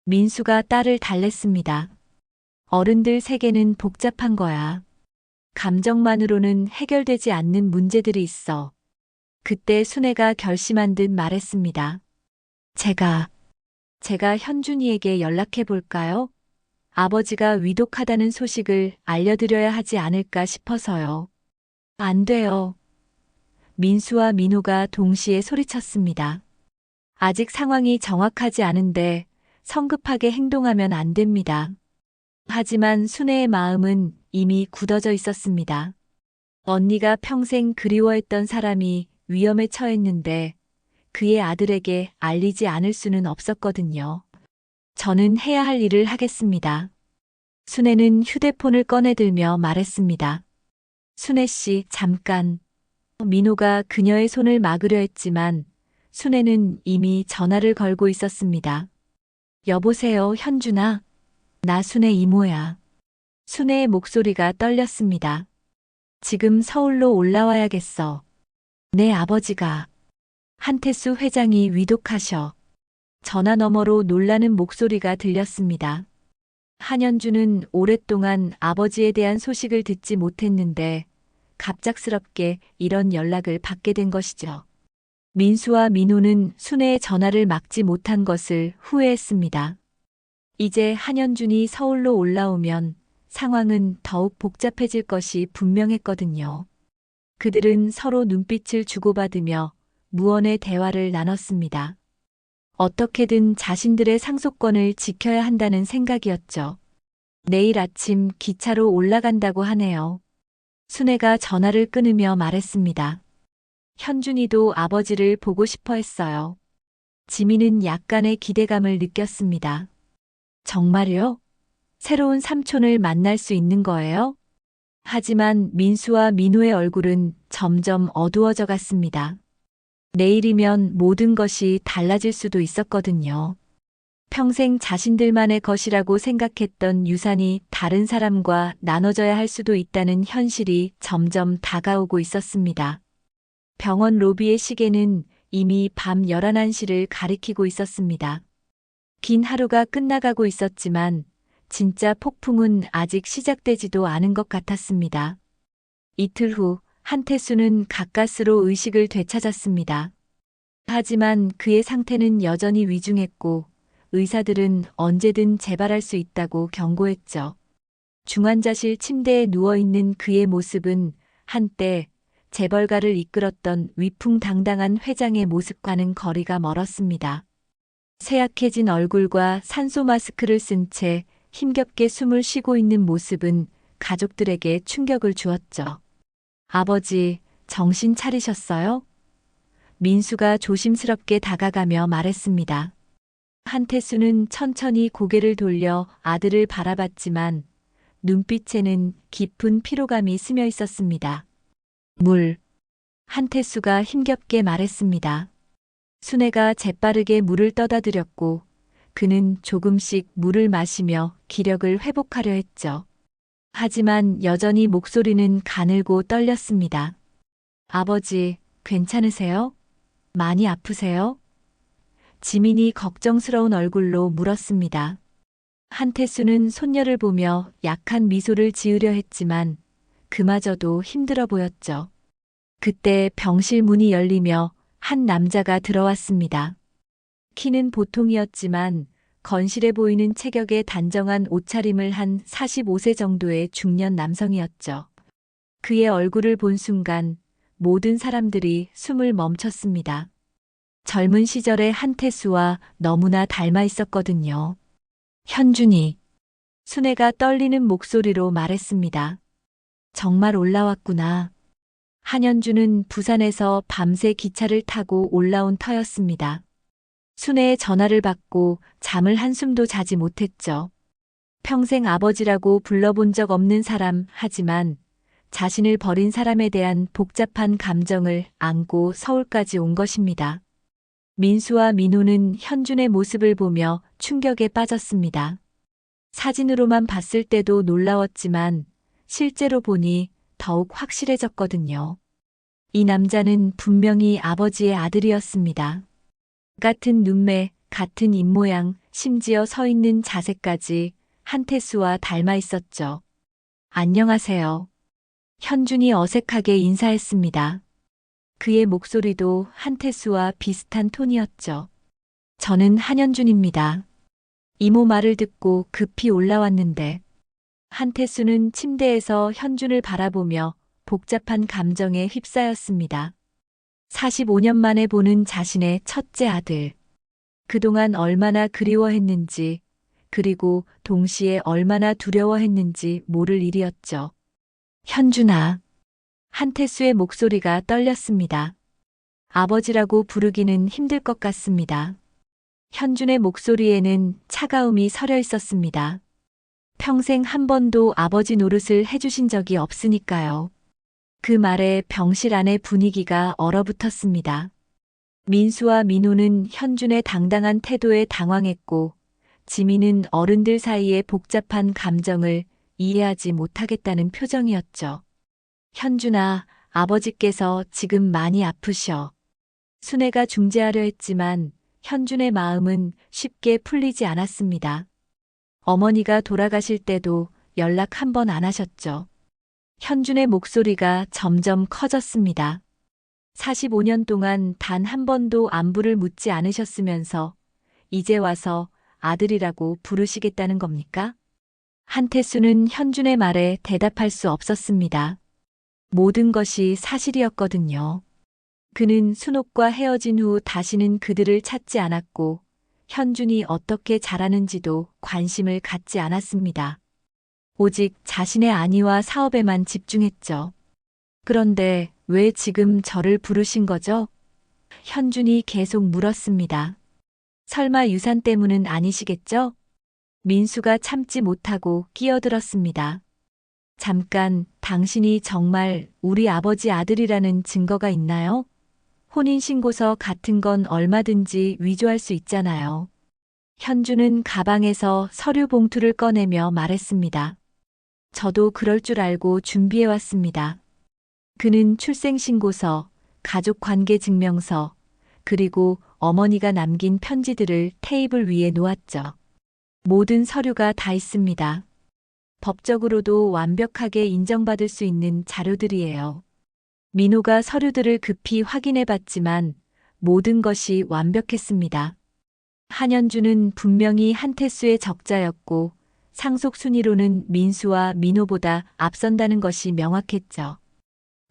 민수가 딸을 달랬습니다. 어른들 세계는 복잡한 거야. 감정만으로는 해결되지 않는 문제들이 있어. 그때 순애가 결심한 듯 말했습니다. 제가 현준이에게 연락해 볼까요? 아버지가 위독하다는 소식을 알려드려야 하지 않을까 싶어서요. 안 돼요. 민수와 민호가 동시에 소리쳤습니다. 아직 상황이 정확하지 않은데 성급하게 행동하면 안 됩니다. 하지만 순애의 마음은 이미 굳어져 있었습니다. 언니가 평생 그리워했던 사람이 위험에 처했는데 그의 아들에게 알리지 않을 수는 없었거든요. 저는 해야 할 일을 하겠습니다. 순애는 휴대폰을 꺼내들며 말했습니다. 순애 씨, 잠깐. 민호가 그녀의 손을 막으려 했지만 순애는 이미 전화를 걸고 있었습니다. 여보세요, 현준아. 나 순애 이모야. 순애의 목소리가 떨렸습니다. 지금 서울로 올라와야겠어. 내 아버지가. 한태수 회장이 위독하셔. 전화 너머로 놀라는 목소리가 들렸습니다. 한현주는 오랫동안 아버지에 대한 소식을 듣지 못했는데 갑작스럽게 이런 연락을 받게 된 것이죠. 민수와 민호는 순애의 전화를 막지 못한 것을 후회했습니다. 이제 한현준이 서울로 올라오면 상황은 더욱 복잡해질 것이 분명했거든요. 그들은 서로 눈빛을 주고받으며 무언의 대화를 나눴습니다. 어떻게든 자신들의 상속권을 지켜야 한다는 생각이었죠. 내일 아침 기차로 올라간다고 하네요. 순애가 전화를 끊으며 말했습니다. 현준이도 아버지를 보고 싶어 했어요. 지민은 약간의 기대감을 느꼈습니다. 정말요? 새로운 삼촌을 만날 수 있는 거예요? 하지만 민수와 민호의 얼굴은 점점 어두워져 갔습니다. 내일이면 모든 것이 달라질 수도 있었거든요. 평생 자신들만의 것이라고 생각했던 유산이 다른 사람과 나눠져야 할 수도 있다는 현실이 점점 다가오고 있었습니다. 병원 로비의 시계는 이미 밤 11시를 가리키고 있었습니다. 긴 하루가 끝나가고 있었지만 진짜 폭풍은 아직 시작되지도 않은 것 같았습니다. 이틀 후 한태수는 가까스로 의식을 되찾았습니다. 하지만 그의 상태는 여전히 위중했고 의사들은 언제든 재발할 수 있다고 경고했죠. 중환자실 침대에 누워있는 그의 모습은 한때 재벌가를 이끌었던 위풍당당한 회장의 모습과는 거리가 멀었습니다. 쇠약해진 얼굴과 산소 마스크를 쓴 채 힘겹게 숨을 쉬고 있는 모습은 가족들에게 충격을 주었죠. 아버지, 정신 차리셨어요? 민수가 조심스럽게 다가가며 말했습니다. 한태수는 천천히 고개를 돌려 아들을 바라봤지만 눈빛에는 깊은 피로감이 스며 있었습니다. 물. 한태수가 힘겹게 말했습니다. 순애가 재빠르게 물을 떠다 드렸고 그는 조금씩 물을 마시며 기력을 회복하려 했죠. 하지만 여전히 목소리는 가늘고 떨렸습니다. 아버지, 괜찮으세요? 많이 아프세요? 지민이 걱정스러운 얼굴로 물었습니다. 한태수는 손녀를 보며 약한 미소를 지으려 했지만 그마저도 힘들어 보였죠. 그때 병실 문이 열리며 한 남자가 들어왔습니다. 키는 보통이었지만 건실해 보이는 체격에 단정한 옷차림을 한 45세 정도의 중년 남성이었죠. 그의 얼굴을 본 순간 모든 사람들이 숨을 멈췄습니다. 젊은 시절의 한태수와 너무나 닮아 있었거든요. 현준이. 순애가 떨리는 목소리로 말했습니다. 정말 올라왔구나. 한현주는 부산에서 밤새 기차를 타고 올라온 터였습니다. 순애의 전화를 받고 잠을 한숨도 자지 못했죠. 평생 아버지라고 불러본 적 없는 사람 하지만 자신을 버린 사람에 대한 복잡한 감정을 안고 서울까지 온 것입니다. 민수와 민호는 현준의 모습을 보며 충격에 빠졌습니다. 사진으로만 봤을 때도 놀라웠지만 실제로 보니 더욱 확실해졌거든요. 이 남자는 분명히 아버지의 아들이었습니다. 같은 눈매, 같은 입모양, 심지어 서 있는 자세까지 한태수와 닮아 있었죠. 안녕하세요. 현준이 어색하게 인사했습니다. 그의 목소리도 한태수와 비슷한 톤이었죠. 저는 한현준입니다. 이모 말을 듣고 급히 올라왔는데 한태수는 침대에서 현준을 바라보며 복잡한 감정에 휩싸였습니다. 45년 만에 보는 자신의 첫째 아들. 그동안 얼마나 그리워했는지, 그리고 동시에 얼마나 두려워했는지 모를 일이었죠. 현준아. 한태수의 목소리가 떨렸습니다. 아버지라고 부르기는 힘들 것 같습니다. 현준의 목소리에는 차가움이 서려 있었습니다. 평생 한 번도 아버지 노릇을 해주신 적이 없으니까요. 그 말에 병실 안의 분위기가 얼어붙었습니다. 민수와 민호는 현준의 당당한 태도에 당황했고, 지민은 어른들 사이의 복잡한 감정을 이해하지 못하겠다는 표정이었죠. 현준아, 아버지께서 지금 많이 아프셔. 순애가 중재하려 했지만 현준의 마음은 쉽게 풀리지 않았습니다. 어머니가 돌아가실 때도 연락 한 번 안 하셨죠. 현준의 목소리가 점점 커졌습니다. 45년 동안 단 한 번도 안부를 묻지 않으셨으면서 이제 와서 아들이라고 부르시겠다는 겁니까? 한태수는 현준의 말에 대답할 수 없었습니다. 모든 것이 사실이었거든요. 그는 순옥과 헤어진 후 다시는 그들을 찾지 않았고 현준이 어떻게 자라는지도 관심을 갖지 않았습니다. 오직 자신의 안위와 사업에만 집중했죠. 그런데 왜 지금 저를 부르신 거죠? 현준이 계속 물었습니다. 설마 유산 때문은 아니시겠죠? 민수가 참지 못하고 끼어들었습니다. 잠깐, 당신이 정말 우리 아버지 아들이라는 증거가 있나요? 혼인신고서 같은 건 얼마든지 위조할 수 있잖아요. 현주는 가방에서 서류 봉투를 꺼내며 말했습니다. 저도 그럴 줄 알고 준비해왔습니다. 그는 출생신고서, 가족관계증명서, 그리고 어머니가 남긴 편지들을 테이블 위에 놓았죠. 모든 서류가 다 있습니다. 법적으로도 완벽하게 인정받을 수 있는 자료들이에요. 민호가 서류들을 급히 확인해 봤지만 모든 것이 완벽했습니다. 한현주는 분명히 한태수의 적자였고 상속 순위로는 민수와 민호보다 앞선다는 것이 명확했죠.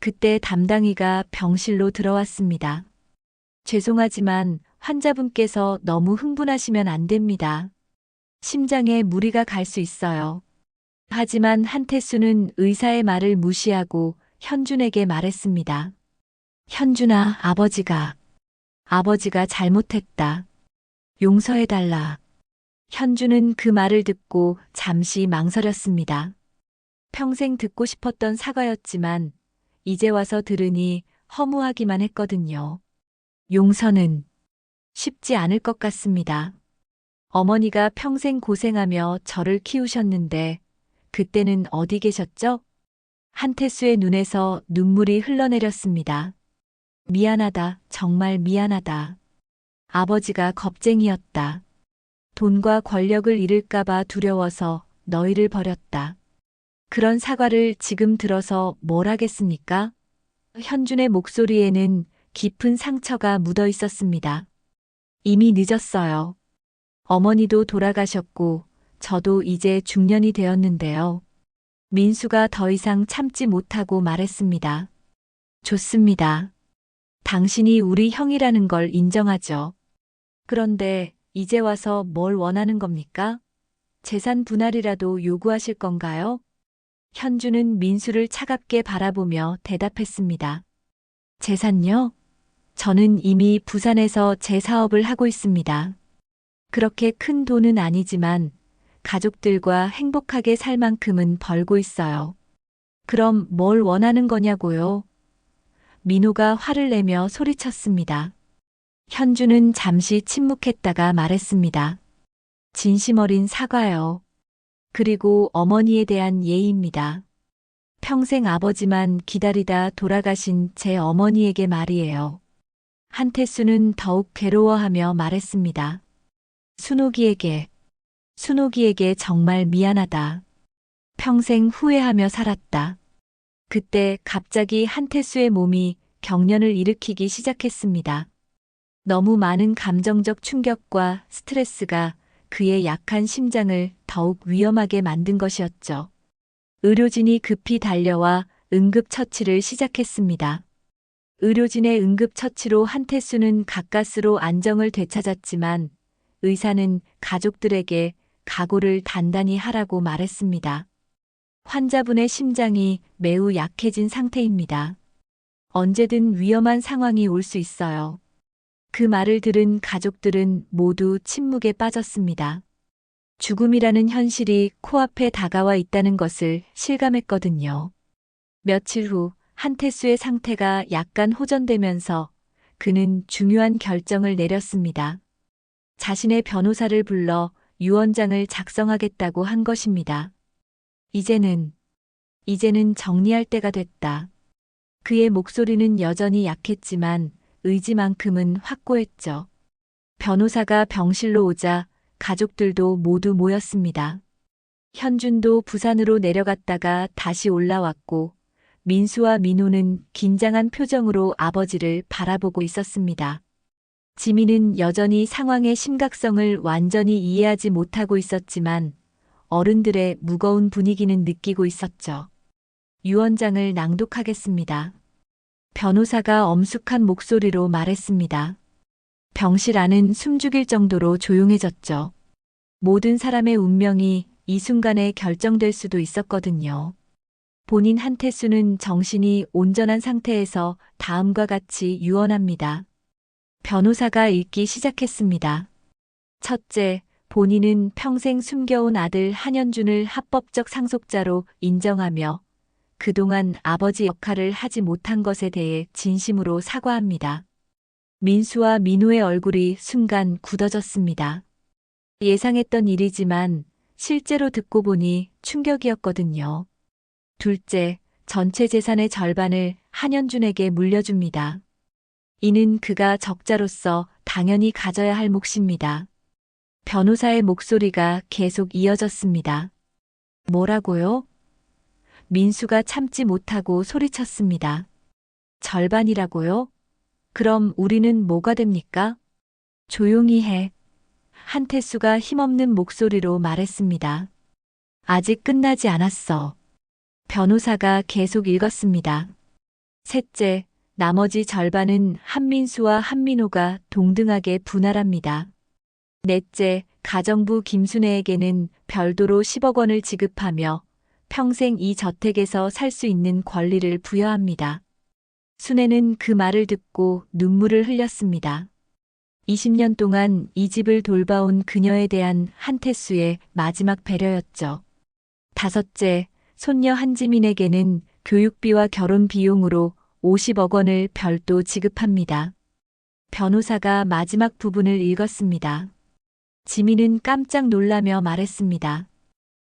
그때 담당의가 병실로 들어왔습니다. 죄송하지만 환자분께서 너무 흥분하시면 안 됩니다. 심장에 무리가 갈 수 있어요. 하지만 한태수는 의사의 말을 무시하고 현준에게 말했습니다. 현준아, 아버지가 잘못했다. 용서해달라. 현준은 그 말을 듣고 잠시 망설였습니다. 평생 듣고 싶었던 사과였지만 이제 와서 들으니 허무하기만 했거든요. 용서는 쉽지 않을 것 같습니다. 어머니가 평생 고생하며 저를 키우셨는데 그때는 어디 계셨죠? 한태수의 눈에서 눈물이 흘러내렸습니다. 미안하다, 정말 미안하다. 아버지가 겁쟁이였다. 돈과 권력을 잃을까봐 두려워서 너희를 버렸다. 그런 사과를 지금 들어서 뭘 하겠습니까? 현준의 목소리에는 깊은 상처가 묻어 있었습니다. 이미 늦었어요. 어머니도 돌아가셨고 저도 이제 중년이 되었는데요. 민수가 더 이상 참지 못하고 말했습니다. 좋습니다. 당신이 우리 형이라는 걸 인정하죠. 그런데 이제 와서 뭘 원하는 겁니까? 재산 분할이라도 요구하실 건가요? 현주는 민수를 차갑게 바라보며 대답했습니다. 재산요? 저는 이미 부산에서 제 사업을 하고 있습니다. 그렇게 큰 돈은 아니지만 가족들과 행복하게 살 만큼은 벌고 있어요. 그럼 뭘 원하는 거냐고요? 민호가 화를 내며 소리쳤습니다. 현주는 잠시 침묵했다가 말했습니다. 진심 어린 사과요. 그리고 어머니에 대한 예의입니다. 평생 아버지만 기다리다 돌아가신 제 어머니에게 말이에요. 한태수는 더욱 괴로워하며 말했습니다. 순옥이에게 정말 미안하다. 평생 후회하며 살았다. 그때 갑자기 한태수의 몸이 경련을 일으키기 시작했습니다. 너무 많은 감정적 충격과 스트레스가 그의 약한 심장을 더욱 위험하게 만든 것이었죠. 의료진이 급히 달려와 응급처치를 시작했습니다. 의료진의 응급처치로 한태수는 가까스로 안정을 되찾았지만 의사는 가족들에게 각오를 단단히 하라고 말했습니다. 환자분의 심장이 매우 약해진 상태입니다. 언제든 위험한 상황이 올 수 있어요. 그 말을 들은 가족들은 모두 침묵에 빠졌습니다. 죽음이라는 현실이 코앞에 다가와 있다는 것을 실감했거든요. 며칠 후 한태수의 상태가 약간 호전되면서 그는 중요한 결정을 내렸습니다. 자신의 변호사를 불러 유언장을 작성하겠다고 한 것입니다. 이제는 정리할 때가 됐다. 그의 목소리는 여전히 약했지만 의지만큼은 확고했죠. 변호사가 병실로 오자 가족들도 모두 모였습니다. 현준도 부산으로 내려갔다가 다시 올라왔고 민수와 민호는 긴장한 표정으로 아버지를 바라보고 있었습니다. 지민은 여전히 상황의 심각성을 완전히 이해하지 못하고 있었지만 어른들의 무거운 분위기는 느끼고 있었죠. 유언장을 낭독하겠습니다. 변호사가 엄숙한 목소리로 말했습니다. 병실 안은 숨죽일 정도로 조용해졌죠. 모든 사람의 운명이 이 순간에 결정될 수도 있었거든요. 본인 한태수는 정신이 온전한 상태에서 다음과 같이 유언합니다. 변호사가 읽기 시작했습니다. 첫째, 본인은 평생 숨겨온 아들 한현준을 합법적 상속자로 인정하며 그동안 아버지 역할을 하지 못한 것에 대해 진심으로 사과합니다. 민수와 민호의 얼굴이 순간 굳어졌습니다. 예상했던 일이지만 실제로 듣고 보니 충격이었거든요. 둘째, 전체 재산의 절반을 한현준에게 물려줍니다. 이는 그가 적자로서 당연히 가져야 할 몫입니다. 변호사의 목소리가 계속 이어졌습니다. 뭐라고요? 민수가 참지 못하고 소리쳤습니다. 절반이라고요? 그럼 우리는 뭐가 됩니까? 조용히 해. 한태수가 힘없는 목소리로 말했습니다. 아직 끝나지 않았어. 변호사가 계속 읽었습니다. 셋째, 나머지 절반은 한민수와 한민호가 동등하게 분할합니다. 넷째, 가정부 김순애에게는 별도로 10억 원을 지급하며 평생 이 저택에서 살 수 있는 권리를 부여합니다. 순애는 그 말을 듣고 눈물을 흘렸습니다. 20년 동안 이 집을 돌봐온 그녀에 대한 한태수의 마지막 배려였죠. 다섯째, 손녀 한지민에게는 교육비와 결혼 비용으로 50억 원을 별도 지급합니다. 변호사가 마지막 부분을 읽었습니다. 지민은 깜짝 놀라며 말했습니다.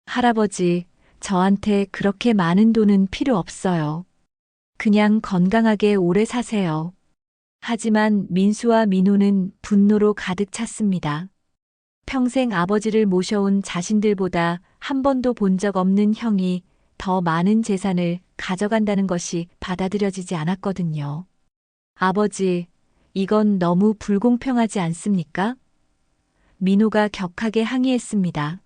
할아버지, 저한테 그렇게 많은 돈은 필요 없어요. 그냥 건강하게 오래 사세요. 하지만 민수와 민호는 분노로 가득 찼습니다. 평생 아버지를 모셔온 자신들보다 한 번도 본 적 없는 형이 더 많은 재산을 가져간다는 것이 받아들여지지 않았거든요. 아버지, 이건 너무 불공평하지 않습니까? 민호가 격하게 항의했습니다.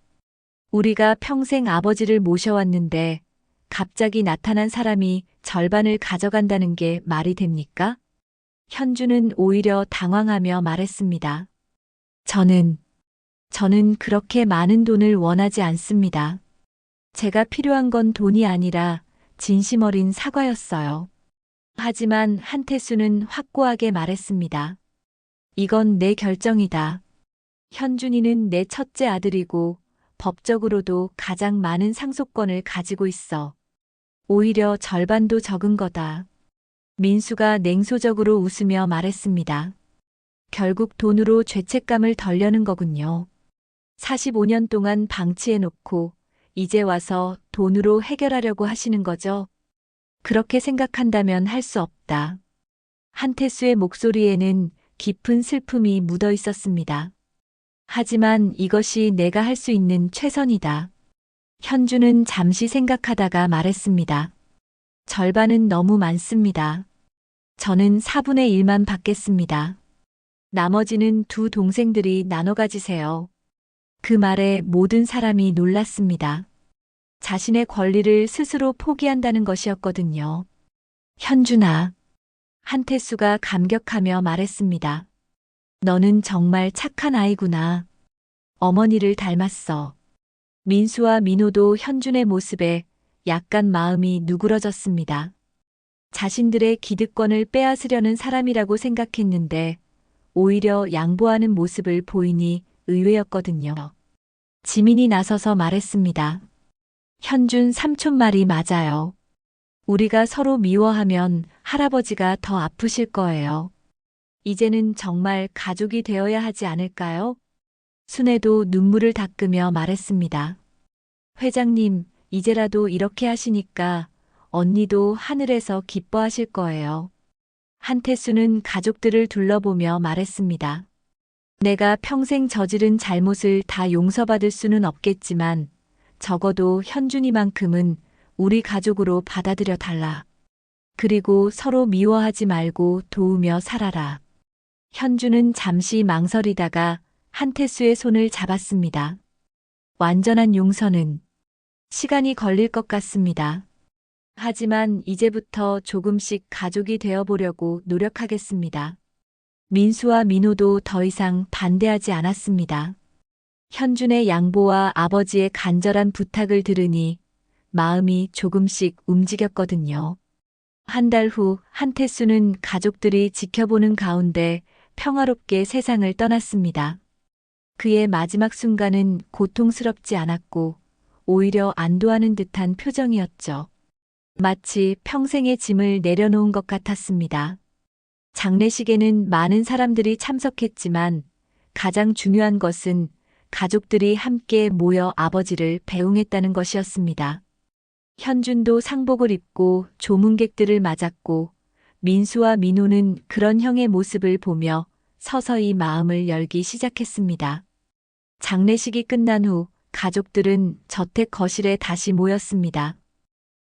우리가 평생 아버지를 모셔왔는데 갑자기 나타난 사람이 절반을 가져간다는 게 말이 됩니까? 현주는 오히려 당황하며 말했습니다. 저는 그렇게 많은 돈을 원하지 않습니다. 제가 필요한 건 돈이 아니라 진심 어린 사과였어요. 하지만 한태수는 확고하게 말했습니다. 이건 내 결정이다. 현준이는 내 첫째 아들이고 법적으로도 가장 많은 상속권을 가지고 있어. 오히려 절반도 적은 거다. 민수가 냉소적으로 웃으며 말했습니다. 결국 돈으로 죄책감을 덜려는 거군요. 45년 동안 방치해놓고 이제 와서 돈으로 해결하려고 하시는 거죠? 그렇게 생각한다면 할 수 없다. 한태수의 목소리에는 깊은 슬픔이 묻어 있었습니다. 하지만 이것이 내가 할 수 있는 최선이다. 현주는 잠시 생각하다가 말했습니다. 절반은 너무 많습니다. 저는 4분의 1만 받겠습니다. 나머지는 두 동생들이 나눠 가지세요. 그 말에 모든 사람이 놀랐습니다. 자신의 권리를 스스로 포기한다는 것이었거든요. 현준아, 한태수가 감격하며 말했습니다. 너는 정말 착한 아이구나. 어머니를 닮았어. 민수와 민호도 현준의 모습에 약간 마음이 누그러졌습니다. 자신들의 기득권을 빼앗으려는 사람이라고 생각했는데 오히려 양보하는 모습을 보이니 의외였거든요. 지민이 나서서 말했습니다. 현준 삼촌 말이 맞아요. 우리가 서로 미워하면 할아버지가 더 아프실 거예요. 이제는 정말 가족이 되어야 하지 않을까요? 순애도 눈물을 닦으며 말했습니다. 회장님, 이제라도 이렇게 하시니까 언니도 하늘에서 기뻐하실 거예요. 한태수는 가족들을 둘러보며 말했습니다. 내가 평생 저지른 잘못을 다 용서받을 수는 없겠지만 적어도 현준이만큼은 우리 가족으로 받아들여 달라. 그리고 서로 미워하지 말고 도우며 살아라. 현주는 잠시 망설이다가 한태수의 손을 잡았습니다. 완전한 용서는 시간이 걸릴 것 같습니다. 하지만 이제부터 조금씩 가족이 되어보려고 노력하겠습니다. 민수와 민호도 더 이상 반대하지 않았습니다. 현준의 양보와 아버지의 간절한 부탁을 들으니 마음이 조금씩 움직였거든요. 한 달 후 한태수는 가족들이 지켜보는 가운데 평화롭게 세상을 떠났습니다. 그의 마지막 순간은 고통스럽지 않았고 오히려 안도하는 듯한 표정이었죠. 마치 평생의 짐을 내려놓은 것 같았습니다. 장례식에는 많은 사람들이 참석했지만 가장 중요한 것은 가족들이 함께 모여 아버지를 배웅했다는 것이었습니다. 현준도 상복을 입고 조문객들을 맞았고 민수와 민호는 그런 형의 모습을 보며 서서히 마음을 열기 시작했습니다. 장례식이 끝난 후 가족들은 저택 거실에 다시 모였습니다.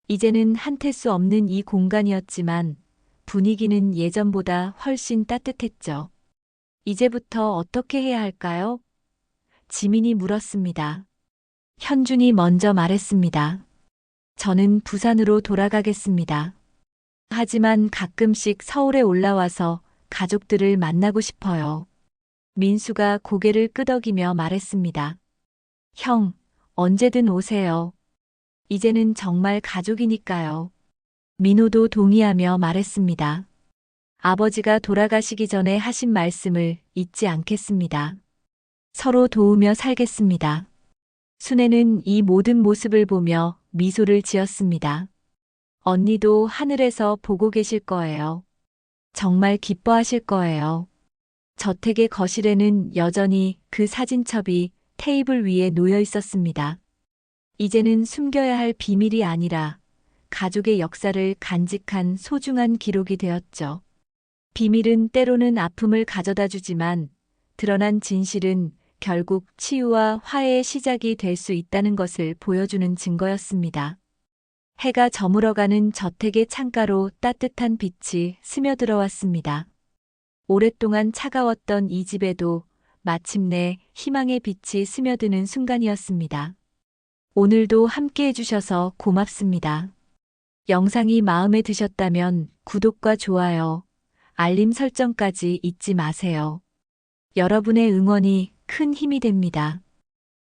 이제는 한태수 없는 이 공간이었지만 분위기는 예전보다 훨씬 따뜻했죠. 이제부터 어떻게 해야 할까요? 지민이 물었습니다. 현준이 먼저 말했습니다. 저는 부산으로 돌아가겠습니다. 하지만 가끔씩 서울에 올라와서 가족들을 만나고 싶어요. 민수가 고개를 끄덕이며 말했습니다. 형, 언제든 오세요. 이제는 정말 가족이니까요. 민호도 동의하며 말했습니다. 아버지가 돌아가시기 전에 하신 말씀을 잊지 않겠습니다. 서로 도우며 살겠습니다. 순애는 이 모든 모습을 보며 미소를 지었습니다. 언니도 하늘에서 보고 계실 거예요. 정말 기뻐하실 거예요. 저택의 거실에는 여전히 그 사진첩이 테이블 위에 놓여 있었습니다. 이제는 숨겨야 할 비밀이 아니라 가족의 역사를 간직한 소중한 기록이 되었죠. 비밀은 때로는 아픔을 가져다 주지만 드러난 진실은 결국 치유와 화해의 시작이 될 수 있다는 것을 보여주는 증거였습니다. 해가 저물어가는 저택의 창가로 따뜻한 빛이 스며들어 왔습니다. 오랫동안 차가웠던 이 집에도 마침내 희망의 빛이 스며드는 순간이었습니다. 오늘도 함께 해주셔서 고맙습니다. 영상이 마음에 드셨다면 구독과 좋아요, 알림 설정까지 잊지 마세요. 여러분의 응원이 큰 힘이 됩니다.